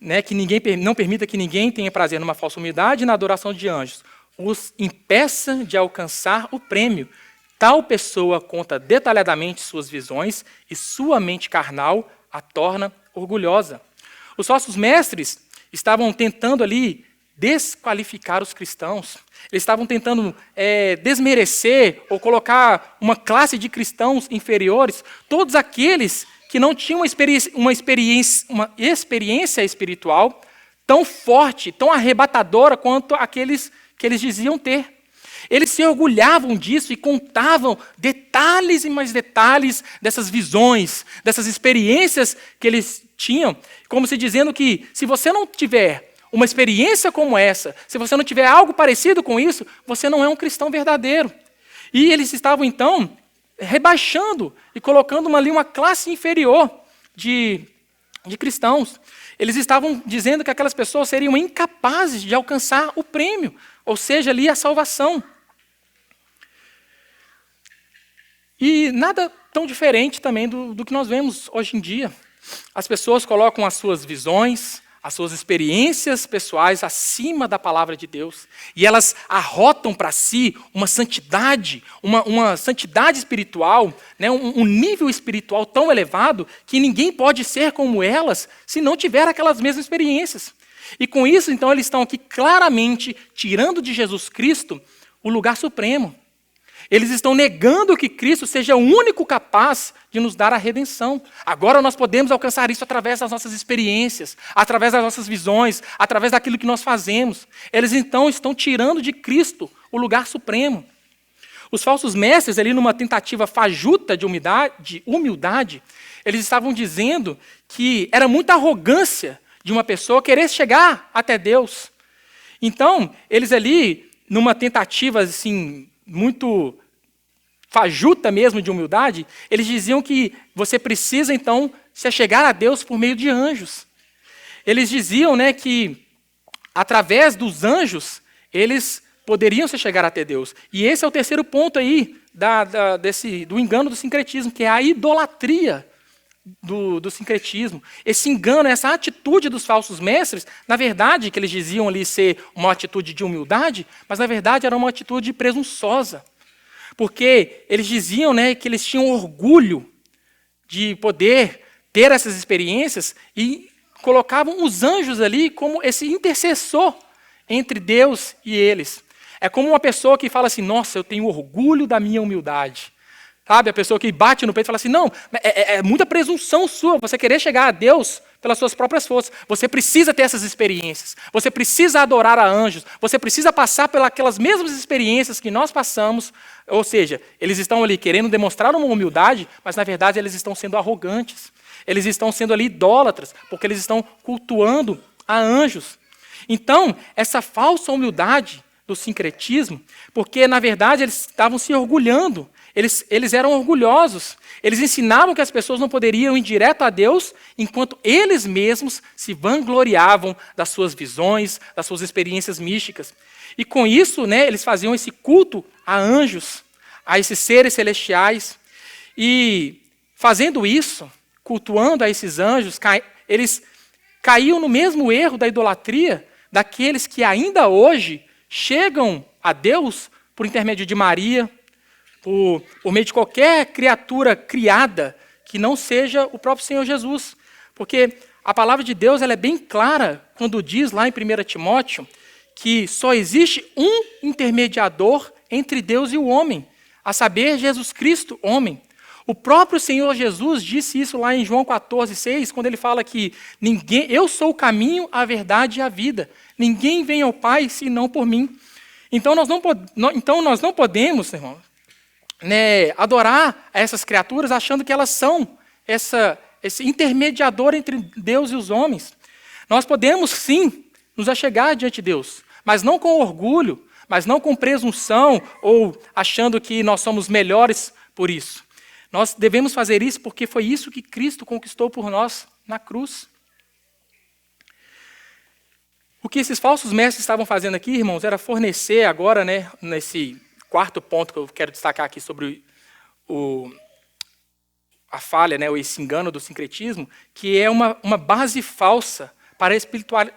né, que não permita que ninguém tenha prazer numa falsa humildade e na adoração de anjos. Os impeça de alcançar o prêmio. Tal pessoa conta detalhadamente suas visões e sua mente carnal a torna orgulhosa. Os falsos mestres estavam tentando ali desqualificar os cristãos. Eles estavam tentando desmerecer ou colocar uma classe de cristãos inferiores, todos aqueles que não tinham uma experiência espiritual tão forte, tão arrebatadora quanto aqueles que eles diziam ter. Eles se orgulhavam disso e contavam detalhes e mais detalhes dessas visões, dessas experiências que eles tinham, como se dizendo que se você não tiver uma experiência como essa, se você não tiver algo parecido com isso, você não é um cristão verdadeiro. E eles estavam, então, rebaixando e colocando ali uma classe inferior de cristãos. Eles estavam dizendo que aquelas pessoas seriam incapazes de alcançar o prêmio, ou seja, ali a salvação. E nada tão diferente também do que nós vemos hoje em dia. As pessoas colocam as suas visões, as suas experiências pessoais acima da palavra de Deus. E elas arrotam para si uma santidade, uma santidade espiritual, né, um nível espiritual tão elevado que ninguém pode ser como elas se não tiver aquelas mesmas experiências. E com isso, então, eles estão aqui claramente tirando de Jesus Cristo o lugar supremo. Eles estão negando que Cristo seja o único capaz de nos dar a redenção. Agora nós podemos alcançar isso através das nossas experiências, através das nossas visões, através daquilo que nós fazemos. Eles então estão tirando de Cristo o lugar supremo. Os falsos mestres, ali numa tentativa fajuta de humildade, eles estavam dizendo que era muita arrogância de uma pessoa querer chegar até Deus. Então, eles ali, numa tentativa assim, muito fajuta mesmo de humildade, eles diziam que você precisa então se achegar a Deus por meio de anjos. Eles diziam, né, que através dos anjos eles poderiam se chegar até Deus. E esse é o terceiro ponto aí do engano do sincretismo, que é a idolatria do sincretismo. Esse engano, essa atitude dos falsos mestres, na verdade, que eles diziam ali ser uma atitude de humildade, mas na verdade era uma atitude presunçosa. Porque eles diziam, né, que eles tinham orgulho de poder ter essas experiências e colocavam os anjos ali como esse intercessor entre Deus e eles. É como uma pessoa que fala assim, nossa, eu tenho orgulho da minha humildade. Sabe, a pessoa que bate no peito e fala assim, não, é muita presunção sua você querer chegar a Deus pelas suas próprias forças. Você precisa ter essas experiências. Você precisa adorar a anjos. Você precisa passar pelas mesmas experiências que nós passamos. Ou seja, eles estão ali querendo demonstrar uma humildade, mas na verdade eles estão sendo arrogantes. Eles estão sendo ali idólatras, porque eles estão cultuando a anjos. Então, essa falsa humildade do sincretismo, porque na verdade eles estavam se orgulhando. Eles eram orgulhosos. Eles ensinavam que as pessoas não poderiam ir direto a Deus, enquanto eles mesmos se vangloriavam das suas visões, das suas experiências místicas. E com isso, né, eles faziam esse culto a anjos, a esses seres celestiais. E fazendo isso, cultuando a esses anjos, eles caíam no mesmo erro da idolatria daqueles que ainda hoje chegam a Deus por intermédio de Maria, por meio de qualquer criatura criada que não seja o próprio Senhor Jesus. Porque a palavra de Deus ela é bem clara quando diz lá em 1 Timóteo que só existe um intermediador entre Deus e o homem, a saber, Jesus Cristo, homem. O próprio Senhor Jesus disse isso lá em João 14,6, quando ele fala que eu sou o caminho, a verdade e a vida. Ninguém vem ao Pai senão por mim. Então nós não podemos, irmão, né, adorar essas criaturas achando que elas são esse intermediador entre Deus e os homens. Nós podemos, sim, nos achegar diante de Deus, mas não com orgulho, mas não com presunção ou achando que nós somos melhores por isso. Nós devemos fazer isso porque foi isso que Cristo conquistou por nós na cruz. O que esses falsos mestres estavam fazendo aqui, irmãos, era fornecer agora, né, nesse quarto ponto que eu quero destacar aqui sobre a falha, né, ou esse engano do sincretismo, que é uma base falsa para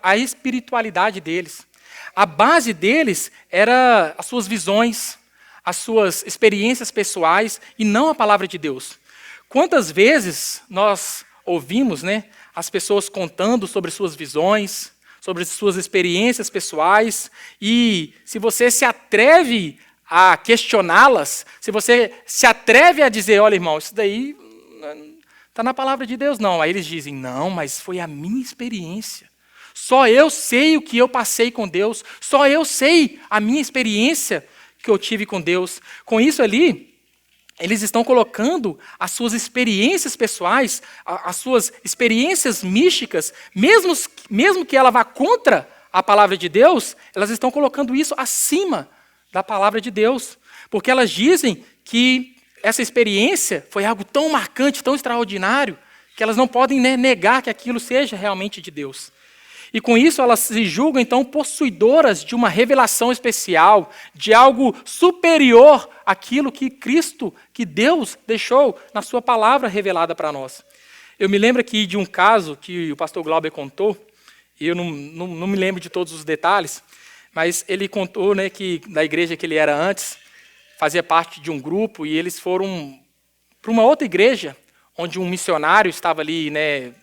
a espiritualidade deles. A base deles era as suas visões, as suas experiências pessoais e não a palavra de Deus. Quantas vezes nós ouvimos, né, as pessoas contando sobre suas visões, sobre suas experiências pessoais, e se você se atreve a questioná-las, se você se atreve a dizer, olha, irmão, isso daí não está na palavra de Deus, não. Aí eles dizem, não, mas foi a minha experiência. Só eu sei o que eu passei com Deus, só eu sei a minha experiência que eu tive com Deus. Com isso ali, eles estão colocando as suas experiências pessoais, as suas experiências místicas, mesmo que ela vá contra a palavra de Deus, elas estão colocando isso acima da palavra de Deus, porque elas dizem que essa experiência foi algo tão marcante, tão extraordinário, que elas não podem, né, negar que aquilo seja realmente de Deus. E com isso elas se julgam, então, possuidoras de uma revelação especial, de algo superior àquilo que Cristo, que Deus deixou na sua palavra revelada para nós. Eu me lembro aqui de um caso que o pastor Glauber contou, e eu não me lembro de todos os detalhes, mas ele contou, né, que na igreja que ele era antes, fazia parte de um grupo, e eles foram para uma outra igreja, onde um missionário estava ali, né,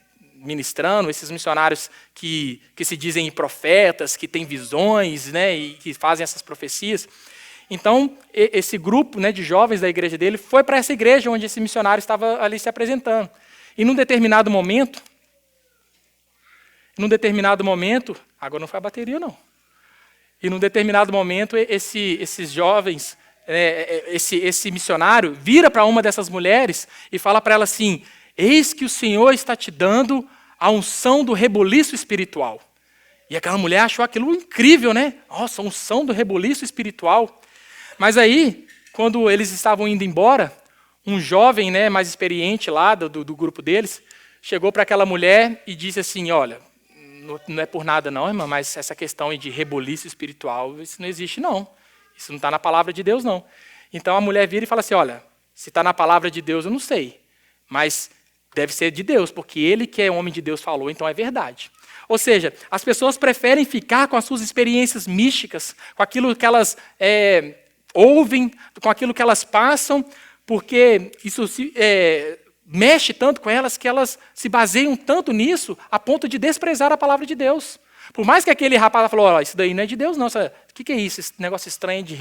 ministrando, esses missionários que se dizem profetas, que têm visões, né, e que fazem essas profecias. Então, esse grupo, né, de jovens da igreja dele foi para essa igreja onde esse missionário estava ali se apresentando. E num determinado momento, agora não foi a bateria, não. E num determinado momento, esses jovens, esse missionário, vira para uma dessas mulheres e fala para ela assim, eis que o Senhor está te dando a unção do reboliço espiritual. E aquela mulher achou aquilo incrível, né? Nossa, a unção do reboliço espiritual. Mas aí, quando eles estavam indo embora, um jovem, né, mais experiente lá do grupo deles, chegou para aquela mulher e disse assim, olha, não é por nada não, irmã, mas essa questão de reboliço espiritual, isso não existe não. Isso não está na palavra de Deus não. Então a mulher vira e fala assim, olha, se está na palavra de Deus eu não sei, mas deve ser de Deus, porque ele que é homem de Deus falou, então é verdade. Ou seja, as pessoas preferem ficar com as suas experiências místicas, com aquilo que elas ouvem, com aquilo que elas passam, porque isso mexe tanto com elas que elas se baseiam tanto nisso a ponto de desprezar a palavra de Deus. Por mais que aquele rapaz falou, oh, isso daí não é de Deus não, o que é isso, esse negócio estranho de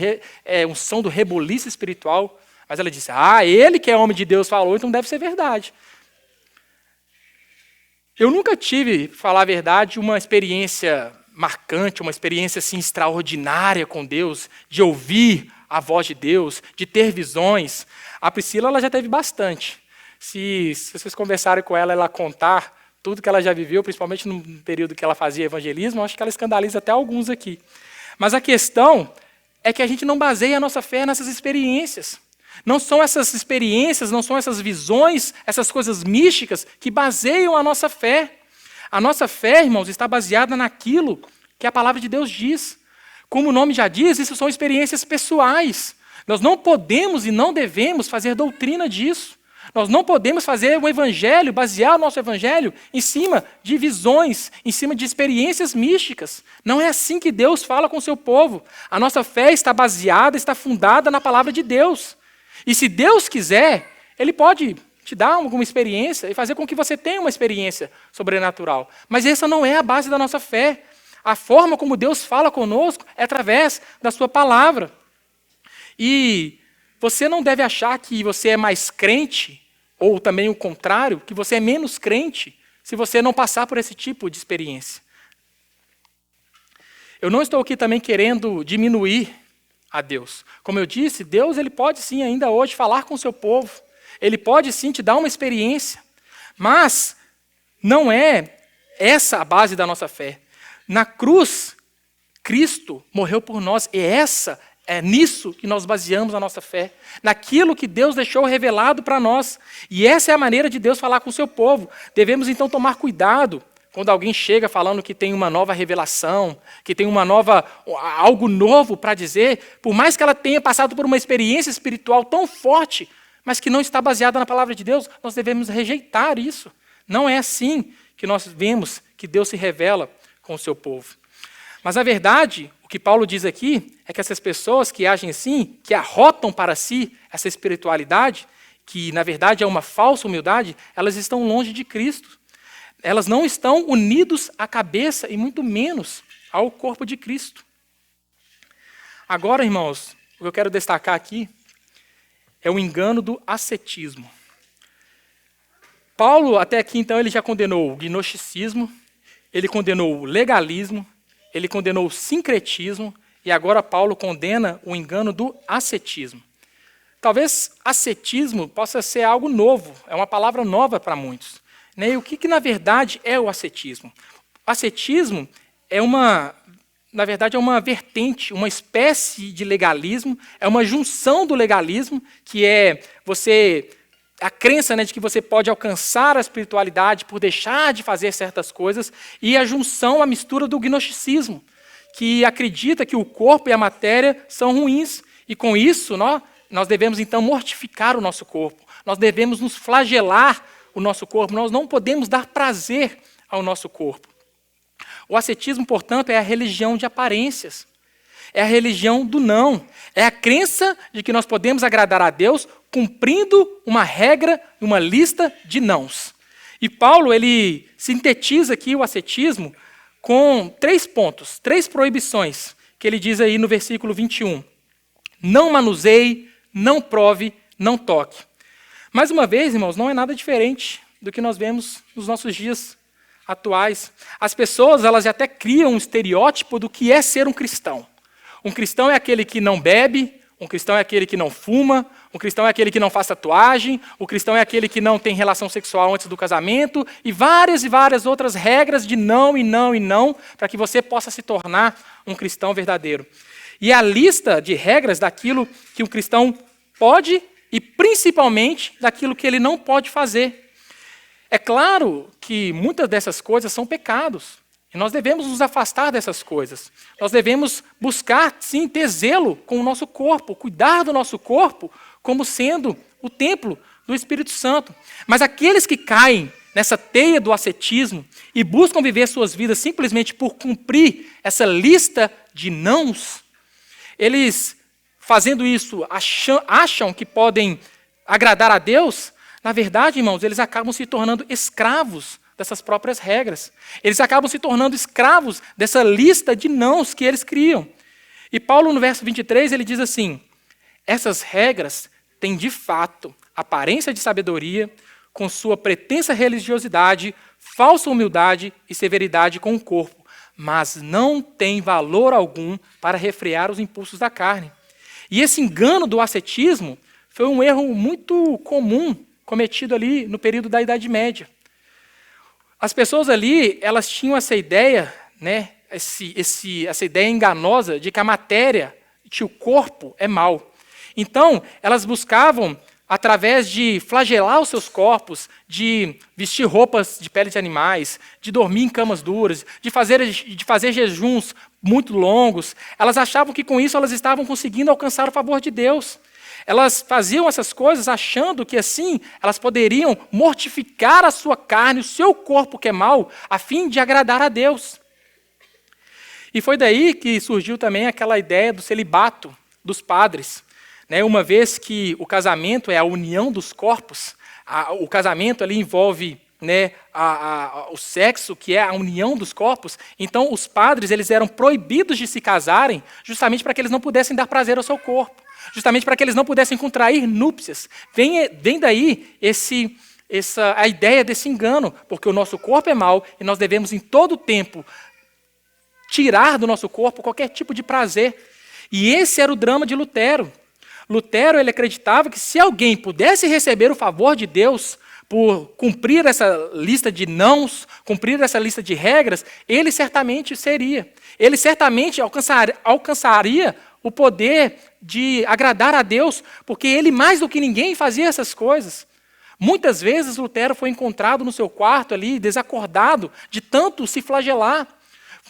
unção do reboliço espiritual. Mas ela disse, ele que é homem de Deus falou, então deve ser verdade. Eu nunca tive, para falar a verdade, uma experiência marcante, uma experiência assim, extraordinária com Deus, de ouvir a voz de Deus, de ter visões. A Priscila ela já teve bastante. Se vocês conversarem com ela, ela contar tudo que ela já viveu, principalmente no período que ela fazia evangelismo, eu acho que ela escandaliza até alguns aqui. Mas a questão é que a gente não baseia a nossa fé nessas experiências. Não são essas experiências, não são essas visões, essas coisas místicas que baseiam a nossa fé. A nossa fé, irmãos, está baseada naquilo que a palavra de Deus diz. Como o nome já diz, isso são experiências pessoais. Nós não podemos e não devemos fazer doutrina disso. Nós não podemos fazer o evangelho, basear o nosso evangelho em cima de visões, em cima de experiências místicas. Não é assim que Deus fala com o seu povo. A nossa fé está baseada, está fundada na palavra de Deus. E se Deus quiser, Ele pode te dar alguma experiência e fazer com que você tenha uma experiência sobrenatural. Mas essa não é a base da nossa fé. A forma como Deus fala conosco é através da sua palavra. E você não deve achar que você é mais crente, ou também o contrário, que você é menos crente, se você não passar por esse tipo de experiência. Eu não estou aqui também querendo diminuir a Deus. Como eu disse, Deus ele pode sim ainda hoje falar com o seu povo. Ele pode sim te dar uma experiência. Mas não é essa a base da nossa fé. Na cruz, Cristo morreu por nós. E é nisso que nós baseamos a nossa fé. Naquilo que Deus deixou revelado para nós. E essa é a maneira de Deus falar com o seu povo. Devemos então tomar cuidado quando alguém chega falando que tem uma nova revelação, que tem algo novo para dizer, por mais que ela tenha passado por uma experiência espiritual tão forte, mas que não está baseada na palavra de Deus, nós devemos rejeitar isso. Não é assim que nós vemos que Deus se revela com o seu povo. Mas a verdade, o que Paulo diz aqui, é que essas pessoas que agem assim, que arrotam para si essa espiritualidade, que na verdade é uma falsa humildade, elas estão longe de Cristo. Elas não estão unidos à cabeça e muito menos ao corpo de Cristo. Agora, irmãos, o que eu quero destacar aqui é o engano do ascetismo. Paulo, até aqui, então, ele já condenou o gnosticismo, ele condenou o legalismo, ele condenou o sincretismo, e agora Paulo condena o engano do ascetismo. Talvez ascetismo possa ser algo novo, é uma palavra nova para muitos. E o que na verdade é o ascetismo? O ascetismo na verdade, é uma vertente, uma espécie de legalismo, é uma junção do legalismo, que é a crença de que você pode alcançar a espiritualidade por deixar de fazer certas coisas, e a junção, a mistura do gnosticismo, que acredita que o corpo e a matéria são ruins, e com isso nós devemos então mortificar o nosso corpo, nós devemos nos flagelar o nosso corpo, nós não podemos dar prazer ao nosso corpo. O ascetismo, portanto, é a religião de aparências, é a religião do não, é a crença de que nós podemos agradar a Deus cumprindo uma regra, uma lista de nãos. E Paulo, ele sintetiza aqui o ascetismo com 3 pontos, 3 proibições, que ele diz aí no versículo 21. Não manuseie, não prove, não toque. Mais uma vez, irmãos, não é nada diferente do que nós vemos nos nossos dias atuais. As pessoas, elas até criam um estereótipo do que é ser um cristão. Um cristão é aquele que não bebe, Um cristão é aquele que não fuma, um cristão é aquele que não faz tatuagem, o cristão é aquele que não tem relação sexual antes do casamento, e várias outras regras de não e não e não, para que você possa se tornar um cristão verdadeiro. E a lista de regras daquilo que um cristão pode e principalmente daquilo que ele não pode fazer. É claro que muitas dessas coisas são pecados. E nós devemos nos afastar dessas coisas. Nós devemos buscar, sim, ter zelo com o nosso corpo, cuidar do nosso corpo como sendo o templo do Espírito Santo. Mas aqueles que caem nessa teia do ascetismo e buscam viver suas vidas simplesmente por cumprir essa lista de nãos, eles, fazendo isso, acham que podem agradar a Deus. Na verdade, irmãos, eles acabam se tornando escravos dessas próprias regras. Eles acabam se tornando escravos dessa lista de nãos que eles criam. E Paulo, no verso 23, ele diz assim: essas regras têm, de fato, aparência de sabedoria, com sua pretensa religiosidade, falsa humildade e severidade com o corpo, mas não têm valor algum para refrear os impulsos da carne. E esse engano do ascetismo foi um erro muito comum cometido ali no período da Idade Média. As pessoas ali, elas tinham essa ideia, né, essa ideia enganosa de que a matéria, que o corpo é mau. Então, elas buscavam, através de flagelar os seus corpos, de vestir roupas de pele de animais, de dormir em camas duras, de fazer jejuns muito longos, elas achavam que com isso elas estavam conseguindo alcançar o favor de Deus. Elas faziam essas coisas achando que assim elas poderiam mortificar a sua carne, o seu corpo que é mau, a fim de agradar a Deus. E foi daí que surgiu também aquela ideia do celibato dos padres. Uma vez que o casamento é a união dos corpos, o casamento ali envolve o sexo, que é a união dos corpos, então os padres eles eram proibidos de se casarem justamente para que eles não pudessem dar prazer ao seu corpo. Justamente para que eles não pudessem contrair núpcias. Vem daí a ideia desse engano, porque o nosso corpo é mau e nós devemos em todo tempo tirar do nosso corpo qualquer tipo de prazer. E esse era o drama de Lutero. Lutero ele acreditava que se alguém pudesse receber o favor de Deus por cumprir essa lista de nãos, cumprir essa lista de regras, ele certamente seria. Ele certamente alcançaria o poder de agradar a Deus, porque ele, mais do que ninguém, fazia essas coisas. Muitas vezes Lutero foi encontrado no seu quarto ali, desacordado, de tanto se flagelar.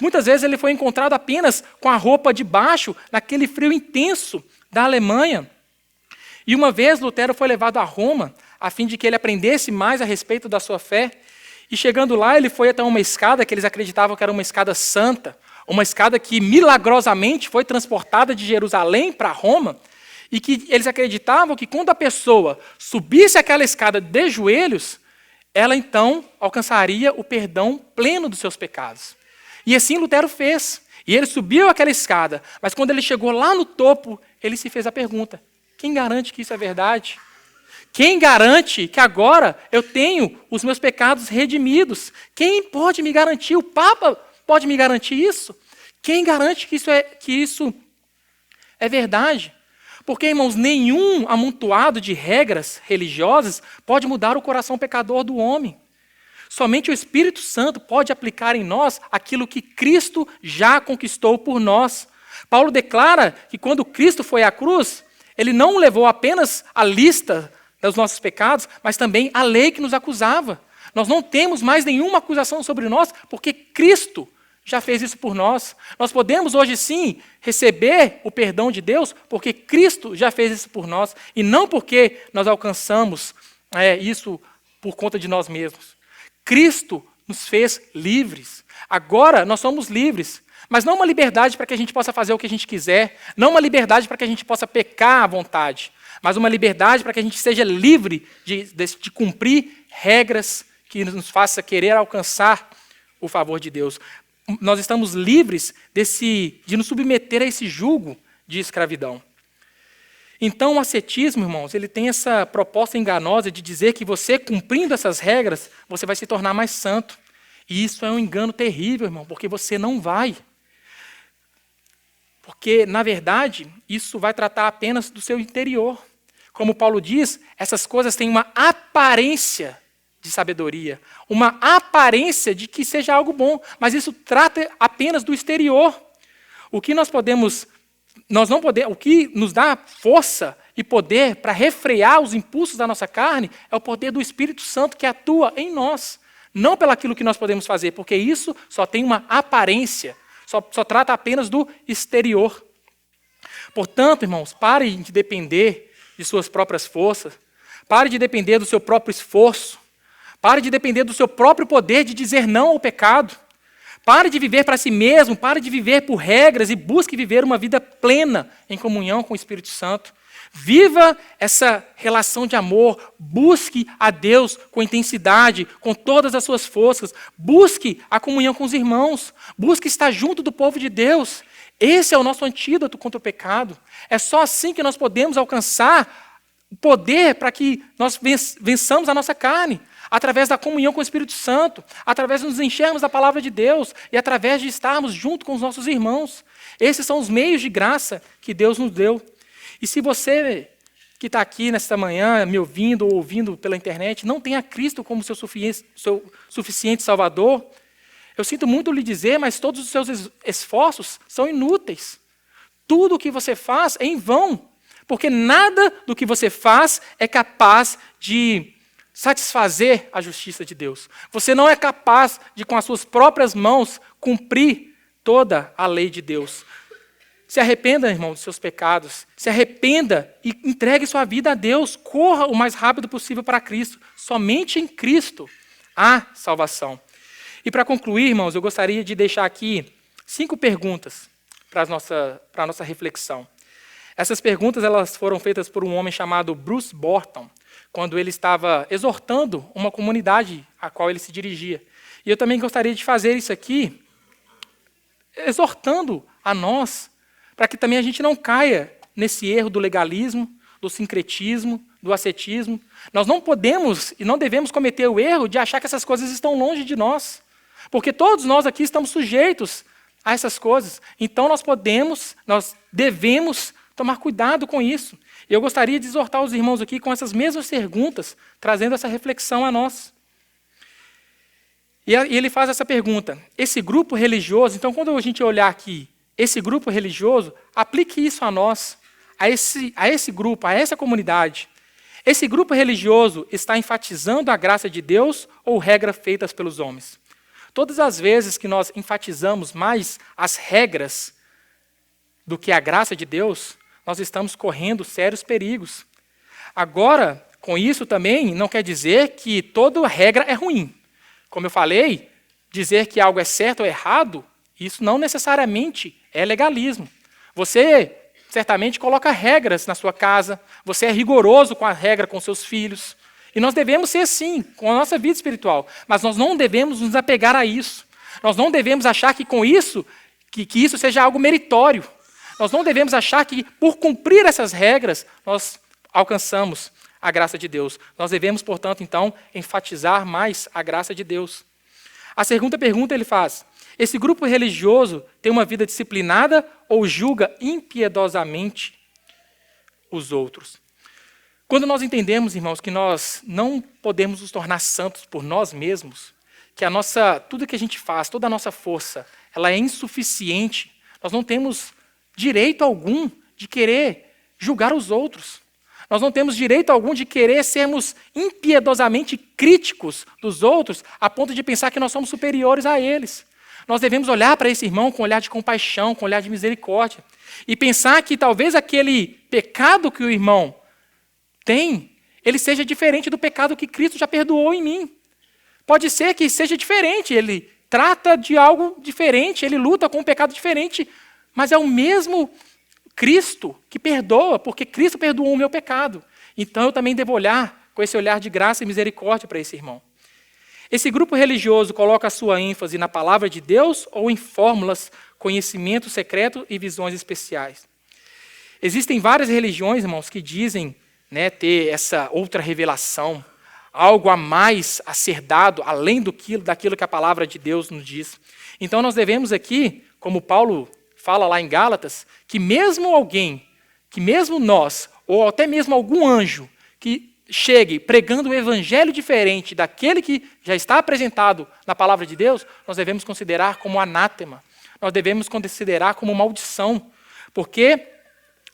Muitas vezes ele foi encontrado apenas com a roupa de baixo, naquele frio intenso da Alemanha. E uma vez Lutero foi levado a Roma, a fim de que ele aprendesse mais a respeito da sua fé. E chegando lá, ele foi até uma escada que eles acreditavam que era uma escada santa, uma escada que milagrosamente foi transportada de Jerusalém para Roma, e que eles acreditavam que quando a pessoa subisse aquela escada de joelhos, ela então alcançaria o perdão pleno dos seus pecados. E assim Lutero fez. E ele subiu aquela escada, mas quando ele chegou lá no topo, ele se fez a pergunta: quem garante que isso é verdade? Quem garante que agora eu tenho os meus pecados redimidos? Quem pode me garantir? O Papa pode me garantir isso? Quem garante que isso é verdade? Porque, irmãos, nenhum amontoado de regras religiosas pode mudar o coração pecador do homem. Somente o Espírito Santo pode aplicar em nós aquilo que Cristo já conquistou por nós. Paulo declara que quando Cristo foi à cruz, ele não levou apenas a lista dos nossos pecados, mas também a lei que nos acusava. Nós não temos mais nenhuma acusação sobre nós, porque Cristo já fez isso por nós. Nós podemos hoje sim receber o perdão de Deus, porque Cristo já fez isso por nós, e não porque nós alcançamos isso por conta de nós mesmos. Cristo nos fez livres. Agora nós somos livres, mas não uma liberdade para que a gente possa fazer o que a gente quiser, não uma liberdade para que a gente possa pecar à vontade, mas uma liberdade para que a gente seja livre de cumprir regras que nos faça querer alcançar o favor de Deus. Nós estamos livres de nos submeter a esse jugo de escravidão. Então, o ascetismo, irmãos, ele tem essa proposta enganosa de dizer que você, cumprindo essas regras, você vai se tornar mais santo. E isso é um engano terrível, irmão, porque você não vai. Porque, na verdade, isso vai tratar apenas do seu interior. Como Paulo diz, essas coisas têm uma aparência de sabedoria, uma aparência de que seja algo bom, mas isso trata apenas do exterior. O que o que nos dá força e poder para refrear os impulsos da nossa carne é o poder do Espírito Santo que atua em nós, não pelaquilo que nós podemos fazer, porque isso só tem uma aparência, só trata apenas do exterior. Portanto, irmãos, pare de depender de suas próprias forças, pare de depender do seu próprio esforço, pare de depender do seu próprio poder de dizer não ao pecado. Pare de viver para si mesmo, pare de viver por regras e busque viver uma vida plena em comunhão com o Espírito Santo. Viva essa relação de amor, busque a Deus com intensidade, com todas as suas forças, busque a comunhão com os irmãos, busque estar junto do povo de Deus. Esse é o nosso antídoto contra o pecado. É só assim que nós podemos alcançar o poder para que nós vençamos a nossa carne, através da comunhão com o Espírito Santo, através de nos enchermos da palavra de Deus e através de estarmos junto com os nossos irmãos. Esses são os meios de graça que Deus nos deu. E se você que está aqui nesta manhã, me ouvindo ou ouvindo pela internet, não tem a Cristo como seu suficiente Salvador, eu sinto muito lhe dizer, mas todos os seus esforços são inúteis. Tudo o que você faz é em vão, porque nada do que você faz é capaz de satisfazer a justiça de Deus. Você não é capaz de, com as suas próprias mãos, cumprir toda a lei de Deus. Se arrependa, irmão, dos seus pecados. Se arrependa e entregue sua vida a Deus. Corra o mais rápido possível para Cristo. Somente em Cristo há salvação. E para concluir, irmãos, eu gostaria de deixar aqui 5 perguntas para a nossa reflexão. Essas perguntas elas foram feitas por um homem chamado Bruce Borton, quando ele estava exortando uma comunidade a qual ele se dirigia. E eu também gostaria de fazer isso aqui, exortando a nós, para que também a gente não caia nesse erro do legalismo, do sincretismo, do ascetismo. Nós não podemos e não devemos cometer o erro de achar que essas coisas estão longe de nós, porque todos nós aqui estamos sujeitos a essas coisas. Então nós devemos tomar cuidado com isso. E eu gostaria de exortar os irmãos aqui com essas mesmas perguntas, trazendo essa reflexão a nós. E ele faz essa pergunta: esse grupo religioso, então quando a gente olhar aqui, esse grupo religioso, aplique isso a nós, a esse grupo, a essa comunidade. Esse grupo religioso está enfatizando a graça de Deus ou regras feitas pelos homens? Todas as vezes que nós enfatizamos mais as regras do que a graça de Deus, nós estamos correndo sérios perigos. Agora, com isso também, não quer dizer que toda regra é ruim. Como eu falei, dizer que algo é certo ou errado, isso não necessariamente é legalismo. Você certamente coloca regras na sua casa, você é rigoroso com a regra com seus filhos. E nós devemos ser assim, com a nossa vida espiritual. Mas nós não devemos nos apegar a isso. Nós não devemos achar que com isso, que isso seja algo meritório. Nós não devemos achar que, por cumprir essas regras, nós alcançamos a graça de Deus. Nós devemos, portanto, então, enfatizar mais a graça de Deus. A segunda pergunta ele faz: esse grupo religioso tem uma vida disciplinada ou julga impiedosamente os outros? Quando nós entendemos, irmãos, que nós não podemos nos tornar santos por nós mesmos, que tudo que a gente faz, toda a nossa força, ela é insuficiente, nós não temos direito algum de querer julgar os outros. Nós não temos direito algum de querer sermos impiedosamente críticos dos outros, a ponto de pensar que nós somos superiores a eles. Nós devemos olhar para esse irmão com um olhar de compaixão, com um olhar de misericórdia, e pensar que talvez aquele pecado que o irmão tem, ele seja diferente do pecado que Cristo já perdoou em mim. Pode ser que seja diferente, ele trata de algo diferente, ele luta com um pecado diferente, mas é o mesmo Cristo que perdoa, porque Cristo perdoou o meu pecado. Então eu também devo olhar com esse olhar de graça e misericórdia para esse irmão. Esse grupo religioso coloca a sua ênfase na palavra de Deus ou em fórmulas, conhecimento secreto e visões especiais? Existem várias religiões, irmãos, que dizem ter essa outra revelação, algo a mais a ser dado, além daquilo que a palavra de Deus nos diz. Então nós devemos aqui, como Paulo fala lá em Gálatas que mesmo alguém, que mesmo nós, ou até mesmo algum anjo, que chegue pregando um evangelho diferente daquele que já está apresentado na palavra de Deus, nós devemos considerar como anátema. Nós devemos considerar como maldição, porque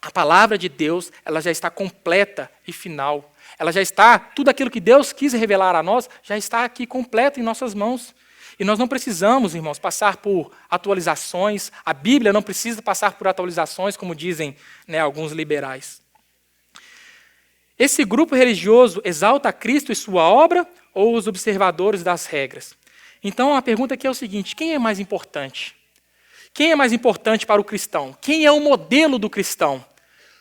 a palavra de Deus, ela já está completa e final. Ela já está, tudo aquilo que Deus quis revelar a nós, já está aqui completo em nossas mãos. E nós não precisamos, irmãos, passar por atualizações. A Bíblia não precisa passar por atualizações, como dizem, alguns liberais. Esse grupo religioso exalta Cristo e sua obra ou os observadores das regras? Então, a pergunta aqui é o seguinte: quem é mais importante? Quem é mais importante para o cristão? Quem é o modelo do cristão?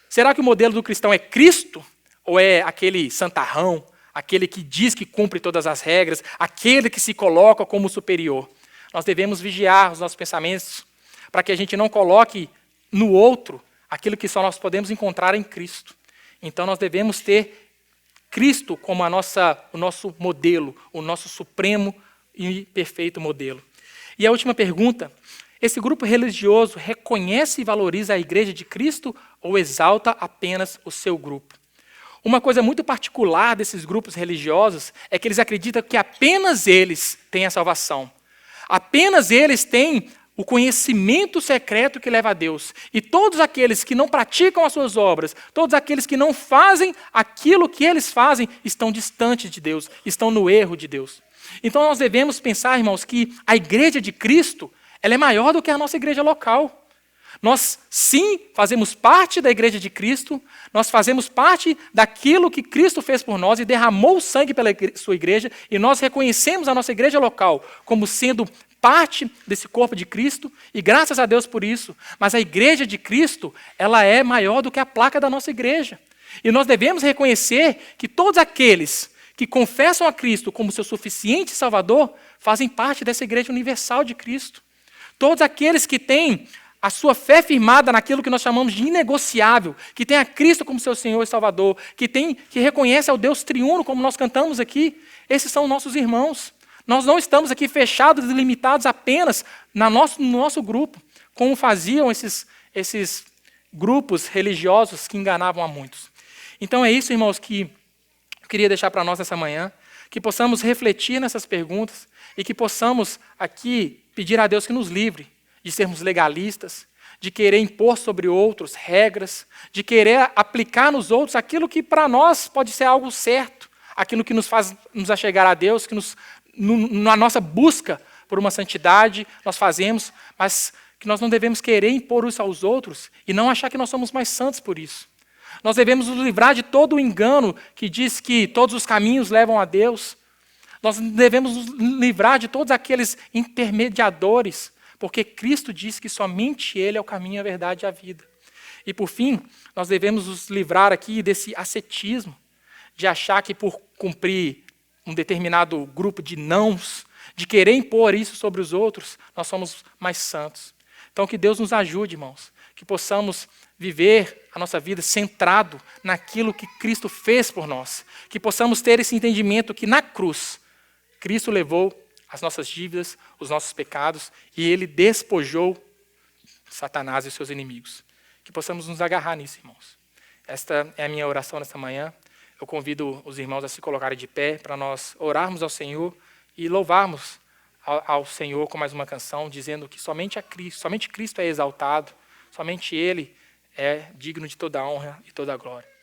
Será que o modelo do cristão é Cristo? Ou é aquele santarrão, aquele que diz que cumpre todas as regras, aquele que se coloca como superior? Nós devemos vigiar os nossos pensamentos para que a gente não coloque no outro aquilo que só nós podemos encontrar em Cristo. Então nós devemos ter Cristo como o nosso modelo, o nosso supremo e perfeito modelo. E a última pergunta: esse grupo religioso reconhece e valoriza a igreja de Cristo ou exalta apenas o seu grupo? Uma coisa muito particular desses grupos religiosos é que eles acreditam que apenas eles têm a salvação. Apenas eles têm o conhecimento secreto que leva a Deus. E todos aqueles que não praticam as suas obras, todos aqueles que não fazem aquilo que eles fazem, estão distantes de Deus, estão no erro de Deus. Então nós devemos pensar, irmãos, que a igreja de Cristo, ela é maior do que a nossa igreja local. Nós, sim, fazemos parte da igreja de Cristo, nós fazemos parte daquilo que Cristo fez por nós e derramou sangue pela sua igreja, e nós reconhecemos a nossa igreja local como sendo parte desse corpo de Cristo, e graças a Deus por isso. Mas a igreja de Cristo, ela é maior do que a placa da nossa igreja. E nós devemos reconhecer que todos aqueles que confessam a Cristo como seu suficiente Salvador, fazem parte dessa igreja universal de Cristo. Todos aqueles que têm a sua fé firmada naquilo que nós chamamos de inegociável, que tem a Cristo como seu Senhor e Salvador, que reconhece ao Deus triuno, como nós cantamos aqui, esses são nossos irmãos. Nós não estamos aqui fechados e limitados apenas no nosso grupo, como faziam esses grupos religiosos que enganavam a muitos. Então é isso, irmãos, que eu queria deixar para nós essa manhã, que possamos refletir nessas perguntas e que possamos aqui pedir a Deus que nos livre de sermos legalistas, de querer impor sobre outros regras, de querer aplicar nos outros aquilo que para nós pode ser algo certo, aquilo que nos faz nos achegar a Deus, que na nossa busca por uma santidade nós fazemos, mas que nós não devemos querer impor isso aos outros e não achar que nós somos mais santos por isso. Nós devemos nos livrar de todo o engano que diz que todos os caminhos levam a Deus. Nós devemos nos livrar de todos aqueles intermediadores, porque Cristo diz que somente Ele é o caminho, a verdade e a vida. E por fim, nós devemos nos livrar aqui desse ascetismo, de achar que por cumprir um determinado grupo de nãos, de querer impor isso sobre os outros, nós somos mais santos. Então que Deus nos ajude, irmãos, que possamos viver a nossa vida centrado naquilo que Cristo fez por nós, que possamos ter esse entendimento que na cruz, Cristo levou as nossas dívidas, os nossos pecados, e Ele despojou Satanás e os seus inimigos. Que possamos nos agarrar nisso, irmãos. Esta é a minha oração nesta manhã. Eu convido os irmãos a se colocarem de pé para nós orarmos ao Senhor e louvarmos ao Senhor com mais uma canção, dizendo que somente Cristo é exaltado, somente Ele é digno de toda a honra e toda a glória.